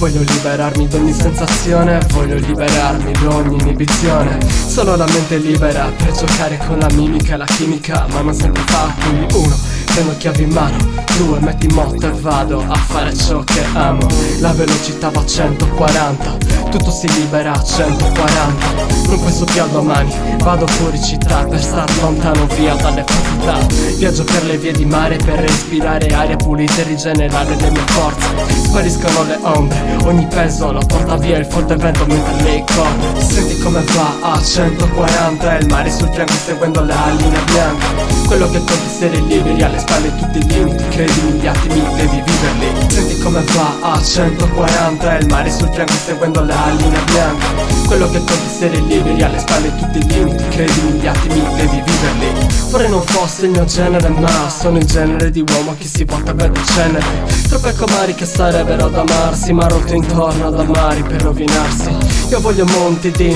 Voglio liberarmi d'ogni sensazione, voglio liberarmi d'ogni inibizione. Solo la mente libera per giocare con la mimica e la chimica, ma non sempre fa, quindi uno, prendo chiavi in mano, due, metti in moto e vado a fare ciò che amo. La velocità va a 140, tutto si libera a 140. Non penso più a domani, vado fuori città per star lontano via dalle fatalità. Viaggio per le vie di mare per respirare aria pulita e rigenerare le mie forze. Spariscono le ombre, ogni peso lo porta via il forte vento mentre lei corre. Senti come va a 140 e il mare sul fianco seguendo la linea bianca. Quello che conta essere liberi, alle spalle tutti i limiti, credimi gli attimi devi viverli. Senti come va a 140 e il mare sul fianco seguendo la linea bianca. Quello che conta essere liberi, alle spalle tutti i limiti, credimi gli attimi devi viverli. Vorrei non fosse il mio genere, ma sono il genere di uomo che si porta per le ceneri. Troppe comari che sarebbero ad amarsi, ma rotto intorno ad amari per rovinarsi. Io voglio monti di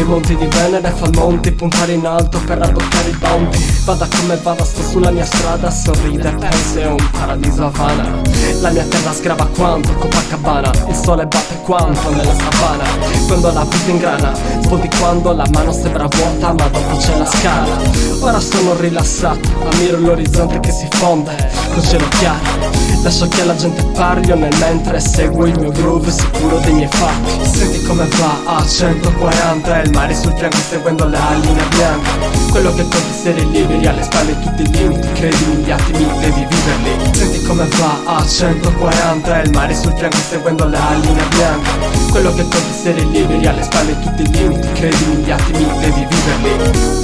Venere, fa monti, puntare in alto per raddoppare i bounty. Vada come vada, sto sulla mia strada a sorridere, penso è un paradiso Havana. La mia terra sgrava quanto Copacabana, il sole batte quanto nella savana. Quando la vita ingrana, svolti quando la mano sembra vuota, ma dopo c'è la scala. Ora sono rilassato, ammiro l'orizzonte che si fonde col cielo chiaro. Lascio che la gente parli nel mentre seguo il mio groove sicuro dei miei fatti. Senti come va a 140 e il mare sul fianco seguendo la linea bianca. Quello che conta essere liberi, alle spalle tutti i limiti, credimi gli attimi devi viverli. Senti come va a 140 e il mare sul fianco seguendo la linea bianca. Quello che conta essere liberi, alle spalle tutti i limiti, credimi gli attimi devi viverli.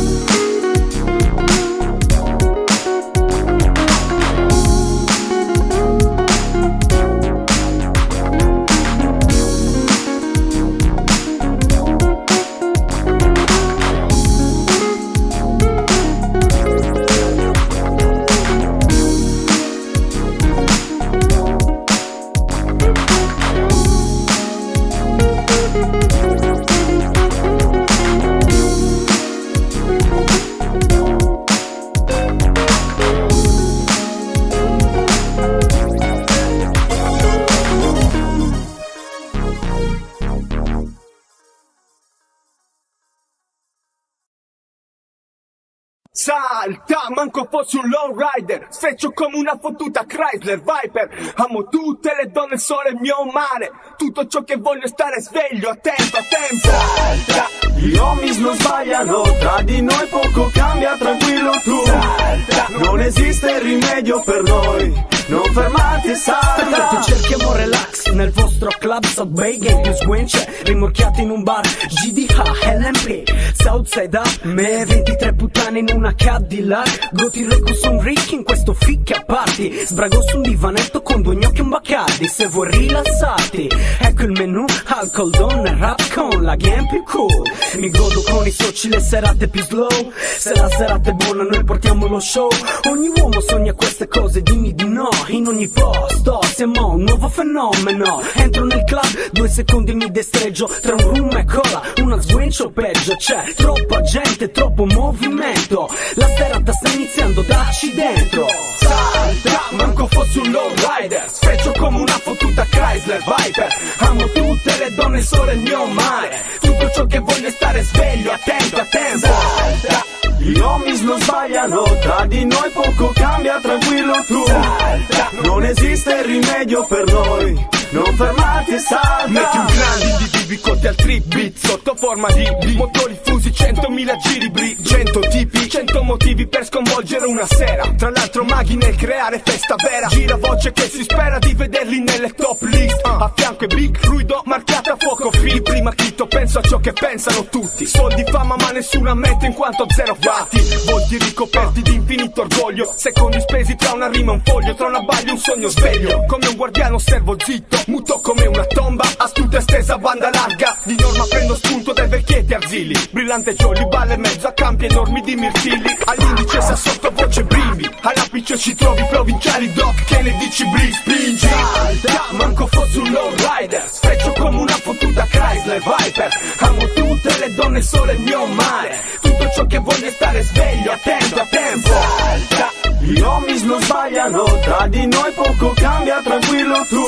Salta, manco fossi un lowrider, sfreccio come una fottuta Chrysler Viper. Amo tutte le donne, il sole è il mio mare, tutto ciò che voglio è stare sveglio, attento a tempo. Salta, gli homies non sbagliano, tra di noi poco cambia, tranquillo tu. Salta, non esiste rimedio per noi, non fermarti e salta.
Tu cerchiamo relax nel vostro club, Subway, game più sguince, rimorchiati in un bar, GDH, LMP, Southside Up, me 23 puttane in una Cadillac, Goti Reco son ricchi in questo ficca party, sbrago su un divanetto con due gnocchi e un Bacardi, se vuoi rilassarti, ecco il menù, alcol, donne, rap con la game più cool, mi godo con i soci le serate più slow, se la serata è buona noi portiamo lo show, ogni uomo sogna queste cose, dimmi di no, in ogni posto siamo un nuovo fenomeno, entro nel club, 2 secondi mi destreggio, tra un rum e cola, una sguincio peggio, c'è troppa gente, troppo movimento, la serata sta iniziando, dacci dentro. Salta, manco fossi un lowrider, sfreccio come una fottuta Chrysler Viper, amo tutte le donne, il sole è il mio mare, tutto ciò che voglio è stare sveglio, attento a tempo. Salta, gli homies non sbagliano, tra di noi poco cambia, tranquillo tu. Salta, non esiste rimedio per noi, non fermarti e salta. Metti un grande di bicotti al trip beat, sotto forma di motori fusi, 100.000 giri, 100 tipi, 100 motivi per sconvolgere una sera. Tra l'altro maghi nel creare festa vera, gira voce che si spera di vederli nelle top list. A fianco è Big, Ruido, marchiata a fuoco free. Prima chitto, penso a ciò che pensano tutti, soldi, fama ma nessuno ammette in quanto zero fatti. Volti ricoperti di infinito orgoglio, secondi spesi tra una rima e un foglio, tra una baglia e un sogno sveglio. Come un guardiano servo zitto, muto come una tomba, astuta e stesa banda larga. Di norma prendo spunto dai vecchietti arzilli, brillante jolly, balle mezzo a campi enormi di mirtilli. All'indice sa sottovoce bimbi, all'apice ci trovi provinciali doc, che ne dici bri, spingi. Salta, manco fossi un lowrider, sfreccio come una fottuta Chrysler Viper, amo tutte le donne, il sole è il mio mare, tutto ciò che voglio è stare sveglio, attento a tempo. Salta,
Gli homies non sbagliano, tra di noi poco cambia, tranquillo tu.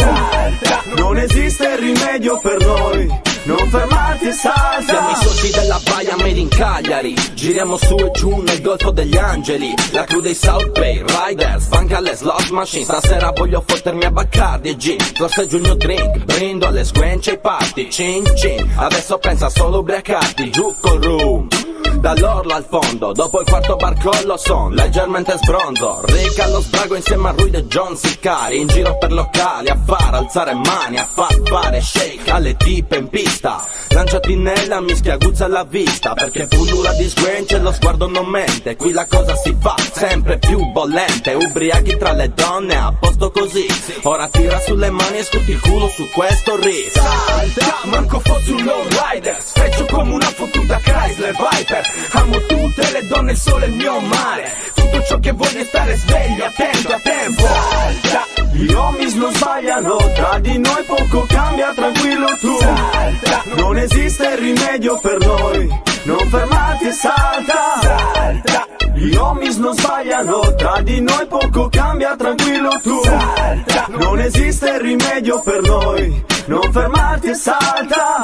Non esiste rimedio per noi, non fermarti e salta.
Siamo i soci della baia made in Cagliari, giriamo su e giù nel golfo degli angeli. La crew dei South Bay, Riders, banca alle slot machine. Stasera voglio fottermi a Bacardi e gin, sorseggio il mio drink, brindo alle squence e party. Cin cin, adesso pensa solo ubriacarti, giù col room. Dall'orlo al fondo, dopo il quarto barcollo son leggermente sbronzo. Rica allo sbrago insieme a Ruid e John Sicari, in giro per locali a far alzare mani, a far fare shake alle tipe in pista. Lanciati nella mischia, guzza alla vista, perché pullula di sguence e lo sguardo non mente. Qui la cosa si fa sempre più bollente, ubriachi tra le donne, a posto così. Ora tira sulle mani e scuti il culo su questo riff.
Salta, manco fossi un low rider, specchio come una fottuta Chrysler Viper. Amo tutte le donne, il sole è il mio mare, tutto ciò che voglio è stare sveglio, attento a tempo. Salta, gli homies non sbagliano, tra di noi poco cambia, tranquillo tu. Salta, non esiste rimedio per noi, non fermarti e salta. Salta, gli homies non sbagliano, tra di noi poco cambia, tranquillo tu. Salta, non esiste rimedio per noi, non fermarti e salta.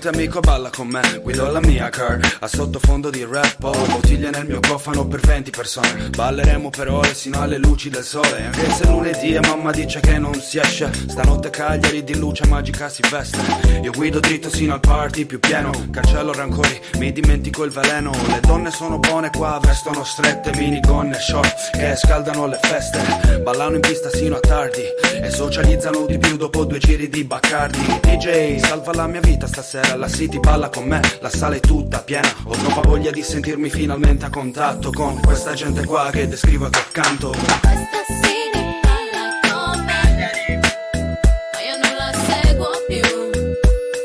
Amico balla con me, guido la mia car a sottofondo di rap, ho bottiglie nel mio cofano per 20 persone. Balleremo per ore sino alle luci del sole, anche se lunedì e mamma dice che non si esce. Stanotte Cagliari di luce magica si veste. Io guido dritto sino al party più pieno, cancello rancori, mi dimentico il veleno. Le donne sono buone qua, vestono strette, minigonne e shorts che scaldano le feste. Ballano in pista sino a tardi e socializzano di più dopo 2 giri di Bacardi. DJ salva la mia vita stasera, la city balla con me, la sala è tutta piena. Ho troppa voglia di sentirmi finalmente a contatto con questa gente qua che descrivo e che canto.
Questa city balla con me, ma io non la seguo più,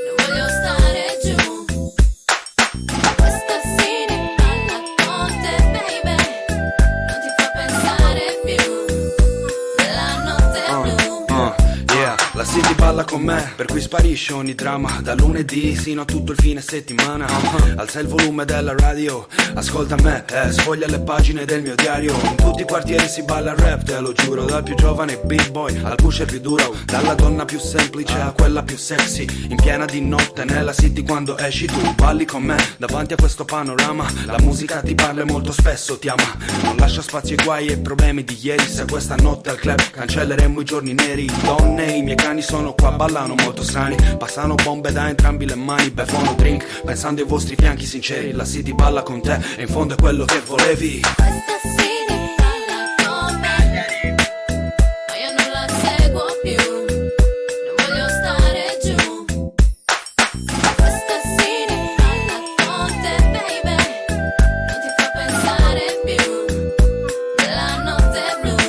non voglio stare giù. Questa city balla con te, baby, non ti fa pensare più nella notte blu.
Yeah, la city balla con me, per cui sparisce ogni dramma, da lunedì sino a tutto il fine settimana. Alza il volume della radio, ascolta me, sfoglia le pagine del mio diario. In tutti i quartieri si balla rap, te lo giuro, dal più giovane big boy al pusher più duro, dalla donna più semplice a quella più sexy. In piena di notte nella city quando esci tu, balli con me davanti a questo panorama. La musica ti parla e molto spesso ti ama, non lascia spazio ai guai e ai problemi di ieri. Se questa notte al club cancelleremo i giorni neri. Donne, i miei cani sono qua, ballano molto strani, passano bombe da entrambi le mani, bevono drink pensando ai vostri fianchi sinceri. La city balla con te e in fondo è quello che volevi.
Questa city balla con me, ma io non la seguo più, non voglio stare giù. Questa city balla con te, baby, non ti fa pensare più nella notte blu.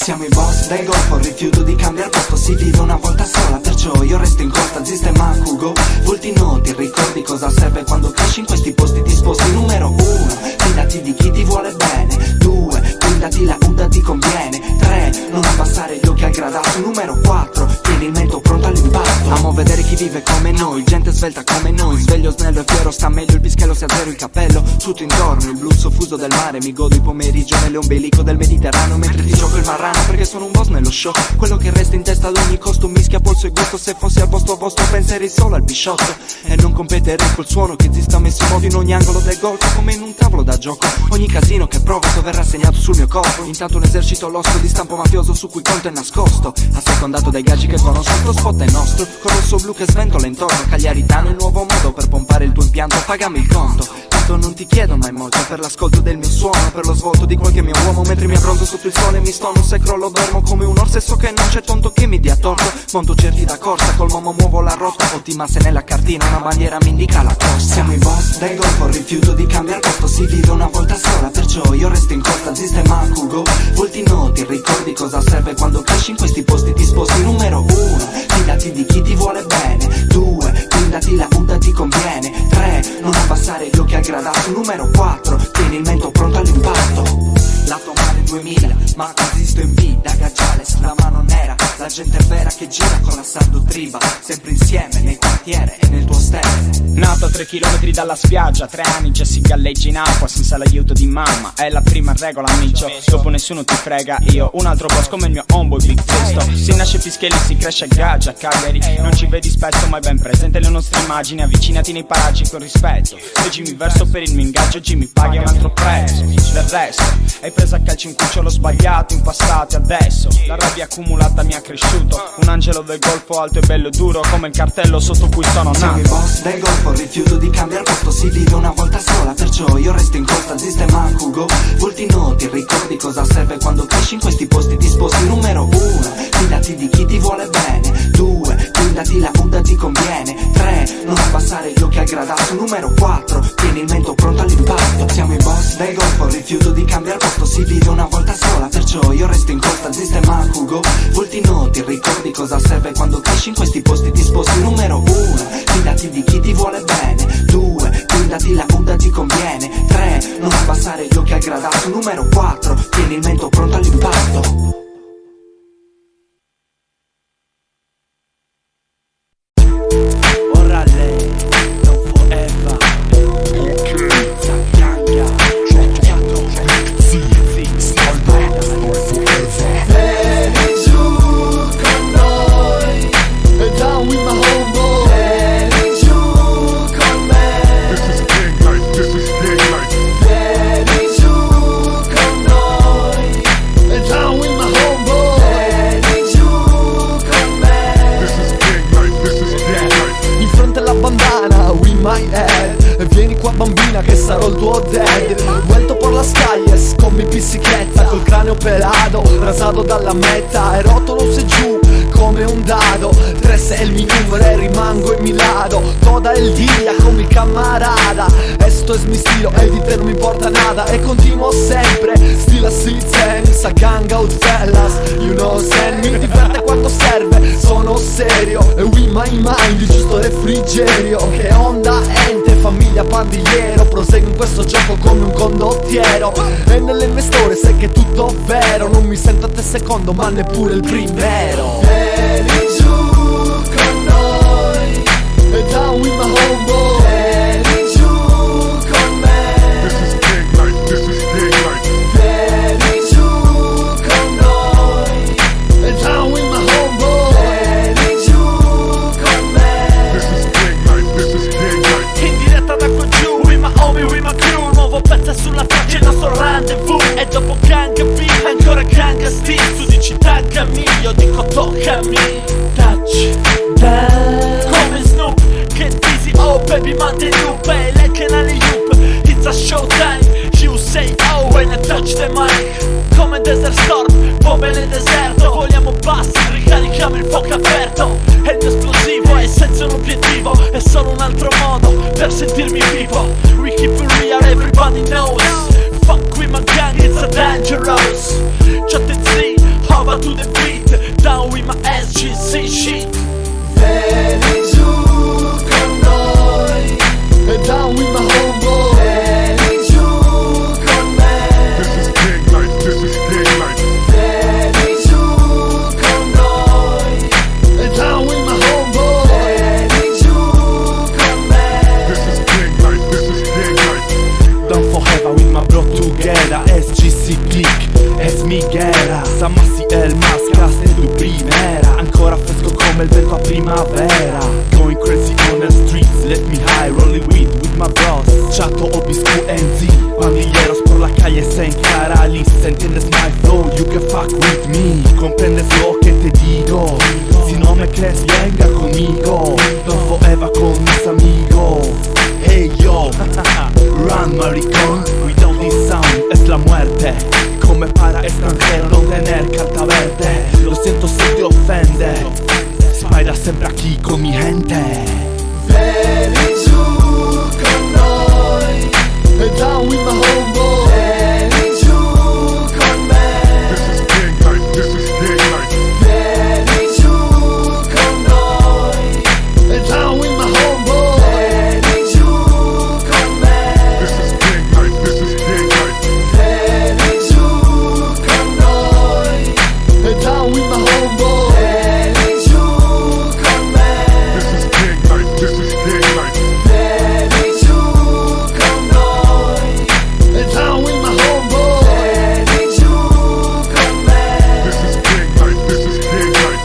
Siamo i boss del golfo, rifiuto di cambiare posto. Si vive una volta sola, perciò io resto in costa. Sistema Kugo, volti noti, ricordi cosa serve quando cresci in questi posti disposti. Numero 1, fidati di chi ti vuole bene. 2, guidati la Uda ti conviene. 3, non abbassare gli occhi al gradasso. Numero 4, tieni il mento pronto all'impatto. Amo vedere chi vive come noi, gente svelta come noi. Sveglio snello e fiero, sta meglio il pischello se azzero il cappello. Tutto intorno, il blu soffuso del mare. Mi godo il pomeriggio nell'ombelico del Mediterraneo mentre ti gioco il marrano. Perché sono un boss nello show. Quello che resta in testa ad ogni costo mischia polso e gusto. Se fossi al posto vostro penserei solo al bisciotto e non competere col suono che esista messo in modo in ogni angolo del golfo. Come in un tavolo da gioco, ogni casino che provoco verrà segnato sul mio corpo. Intanto un esercito losco di stampo mafioso su cui conto è nascosto, assecondato dai gaggi che conosco. Lo spot è nostro, con rosso blu che sventola intorno. Cagliaritano il nuovo modo per pompare il tuo impianto. Pagami il conto, tanto non ti chiedo mai molto per l'ascolto del mio suono, per lo svolto di qualche mio uomo mentre mi abbronzo sotto il sole e mi stono. Se crollo dormo come un orso e so che non c'è tonto che mi dia torto. Monto certi da corsa, col momo muovo la rotta. Ottima se nella cartina una bandiera mi indica la costa. Siamo i boss del golfo, rifiuto di cambiare posto. Si vive una volta sola, perciò io resto in costa. Sistema Kugo, volti noti, ricordi cosa serve quando cresci in questi posti disposti. Numero 1, fidati di chi ti vuole bene. 2, guidati la Uda ti conviene. 3, non abbassare gli occhi al gradasso. Numero 4, tieni il mento pronto all'impatto. Lato male 2000, ma esisto in vita. Gaggiales, la mano nera, la gente vera che gira con la Sardo Triba. Sempre insieme nel quartiere e nel tuo stelle.
Nato a 3 chilometri dalla spiaggia, 3 anni già si galleggia in acqua senza l'aiuto di mamma. È la prima regola amicio, dopo nessuno ti frega. Io un altro boss come il mio homeboy Big Testo. Si nasce Pischelli, si cresce a Gaggia, a Cagliari. Non ci vedi spesso ma è ben presente le nostre immagini. Avvicinati nei paraggi con rispetto. Leggi mi verso per il mio ingaggio, oggi mi paghi a un altro prezzo. Del resto, hai preso a calci un cucciolo sbagliato in passato e adesso la rabbia accumulata mi ha cresciuto. Un angelo del golfo alto e bello duro come il cartello sotto cui sono nato.
Siamo i boss del golfo, rifiuto di cambiare posto. Si vive una volta sola, perciò io resto in costa. Sistema Kugo, volti noti, ricordi cosa serve quando cresci in questi posti disposti. Numero 1, fidati di chi ti vuole bene. 2, guidati la Uda ti conviene. 3, non abbassare gli occhi al gradasso. Numero 4, tieni il mento pronto all'impatto. Siamo i boss del golfo, rifiuto di cambiare posto. Si vive una volta sola, perciò io resto in costa. Sistema Kugo, volti noti, ricordi cosa serve quando cresci in questi posti disposti. Numero 1, fidati di chi ti vuole bene. 2, guidati la Uda ti conviene. 3, non abbassare gli occhi al gradasso. Numero 4, tieni il mento pronto all'impatto.
Sarò il tuo dead, vuelto por las calles con mi bicicletta, col cranio pelato, rasato dalla meta e rotolo se giù come un dado. 3 è il mio numero e rimango in mi lado. Toda el día con mi camarada. Esto es mi stilo e di te non mi importa nada. E continuo sempre, stile así senza gang out fellas. You know sen, mi diverte quanto serve, sono serio. E we my mind, giusto refrigerio. Che onda ente, famiglia pandigliero. Proseguo in questo gioco come un condottiero. E nelle mie storie sai che è tutto vero. Non mi sento a te secondo ma neppure il primero. Vieni giù con noi e down with my homeboy. Vieni giù con me. This is big life, this is big life. Vieni giù con noi e down with my homeboy. Vieni giù con me. This is big life, this is big life. In diretta da qua giù, with my homie, with my crew. Nuovo pezzo sulla traccia, il nostro rendezvous. E dopo Gang B, ancora Gang Steve. Tu dici taggami, io dico toccami. Touchdown come Snoop, get busy, oh baby, mandi loop. E lei che nelle loop, it's a showtime. You say oh when I touch the mic. Come Desert Storm, bombe nel deserto. Vogliamo bassi, ricarichiamo il fuoco aperto. E il mio esplosivo è senza un obiettivo. È solo un altro modo per sentirmi vivo. We keep it real, everybody knows. Fuck with my gang, it's a dangerous. J.T.Z,
me high, rolling with my bros. Chato, obiscu, NZ, pandilleros por la calle se encara. Si entiendes my flow, you can fuck with me. Comprendes lo que te digo. Si no me crees, venga conmigo. Don't forever con mis amigos. Hey yo, run maricón. Without this sound es la muerte. Come para extranjero no tener carta verde. Lo siento si te ofende. Spider sempre aquí con mi gente.
Vieni giù con noi e down with my homeboy. Vieni giù con me. This is gang night, this is gang night. Vieni giù con noi e down with my homeboy. Vieni giù con me. This is gang night, this is gang night. Vieni giù con noi e down with my homeboy. Vieni giù con me. This is gang night, this is gang night. Vieni giù con noi e down with my homeboy. Vieni giù con me. This is gang night, this is gang night.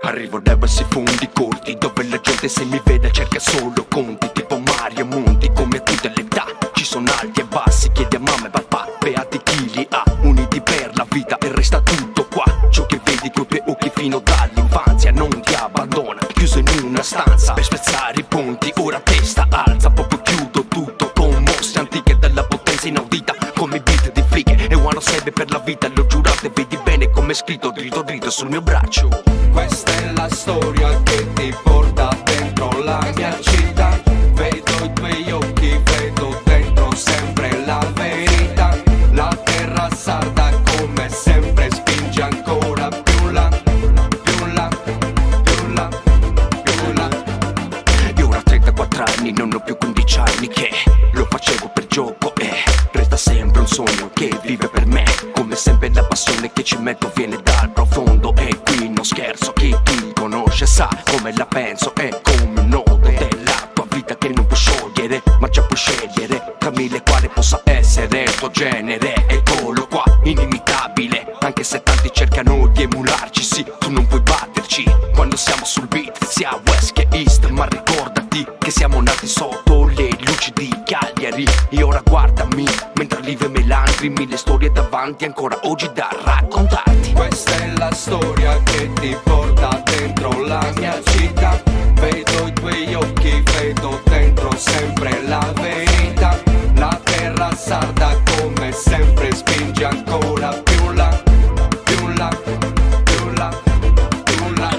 Arrivo da bassi fondi corti, dove la gente se mi vede cerca solo conti. Tipo Mario Monti, come a tutte le età. Ci sono alti e bassi, chiedi a mamma e papà. Beati chi li ha, uniti per la vita e resta tutto qua. Ciò che vedi coi tuoi occhi fino dall'infanzia non ti abbandona. Chiuso in una stanza per spezzare i ponti. Ora testa alza, proprio chiudo tutto con mostre antiche della potenza inaudita. Come beat di flighe e one serve per la vita. L'ho giurato e vedi bene come è scritto dritto dritto sul mio braccio. Questa è la storia che ti porta dentro la mia città. Vedo i tuoi occhi, vedo dentro sempre la verità. La terra sarda come sempre spinge ancora più là, più là, più là, più là. Io ora ho 34 anni, non ho più 15 anni che lo facevo per gioco e resta sempre un sogno che vive per me. Come sempre la passione che ci metto viene dal profondo e qui non scherzo. Chi conosce sa come la penso, è come un nodo della tua vita che non puoi sciogliere, ma già puoi scegliere tra mille quale possa essere il tuo genere. Eccolo qua, inimitabile, anche se tanti cercano di emularci. Sì, tu non puoi batterci quando siamo sul beat, sia west che east. Ma ricordati che siamo nati sotto le luci di Cagliari. E ora guardami, mentre vive melandri, mille storie davanti ancora oggi da raccontarti. Questa è la storia che ti porta dentro la mia città. Vedo i tuoi occhi, vedo dentro sempre la verità. La terra sarda come sempre spinge ancora più là, più là, più là, più là.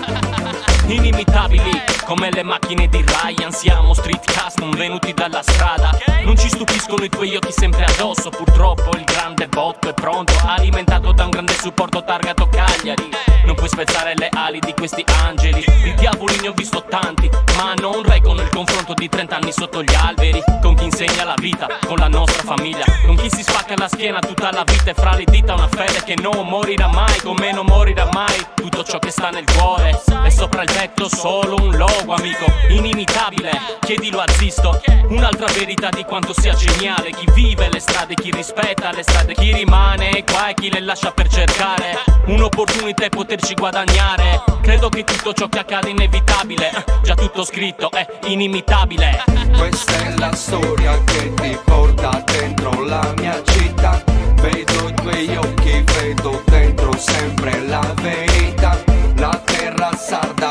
Inimitabili come le macchine di Ryan, siamo street custom venuti dalla strada. Non ci stupiscono i tuoi occhi sempre addosso. Purtroppo il grande botto è pronto, alimentato da un grande supporto targato Cagliari. Non puoi spezzare le ali di questi angeli. Di diavoli ne ho visto tanti, ma non reggono il confronto di 30 anni sotto gli alberi. Con chi insegna la vita, con la nostra famiglia. Con chi si spacca la schiena tutta la vita e fra le dita una fede che non morirà mai. Come non morirà mai tutto ciò che sta nel cuore. E sopra il petto solo un logo, amico inimitabile, chiedilo a Zisto. Un'altra verità di quanto sia geniale chi vive le strade, chi rispetta le strade, chi rimane qua e chi le lascia per cercare un'opportunità e poterci guadagnare. Credo che tutto ciò che accade è inevitabile, già tutto scritto è inimitabile.
Questa è la storia che ti porta dentro la mia città. Vedo i tuoi occhi, vedo dentro sempre la verità. La terra sarda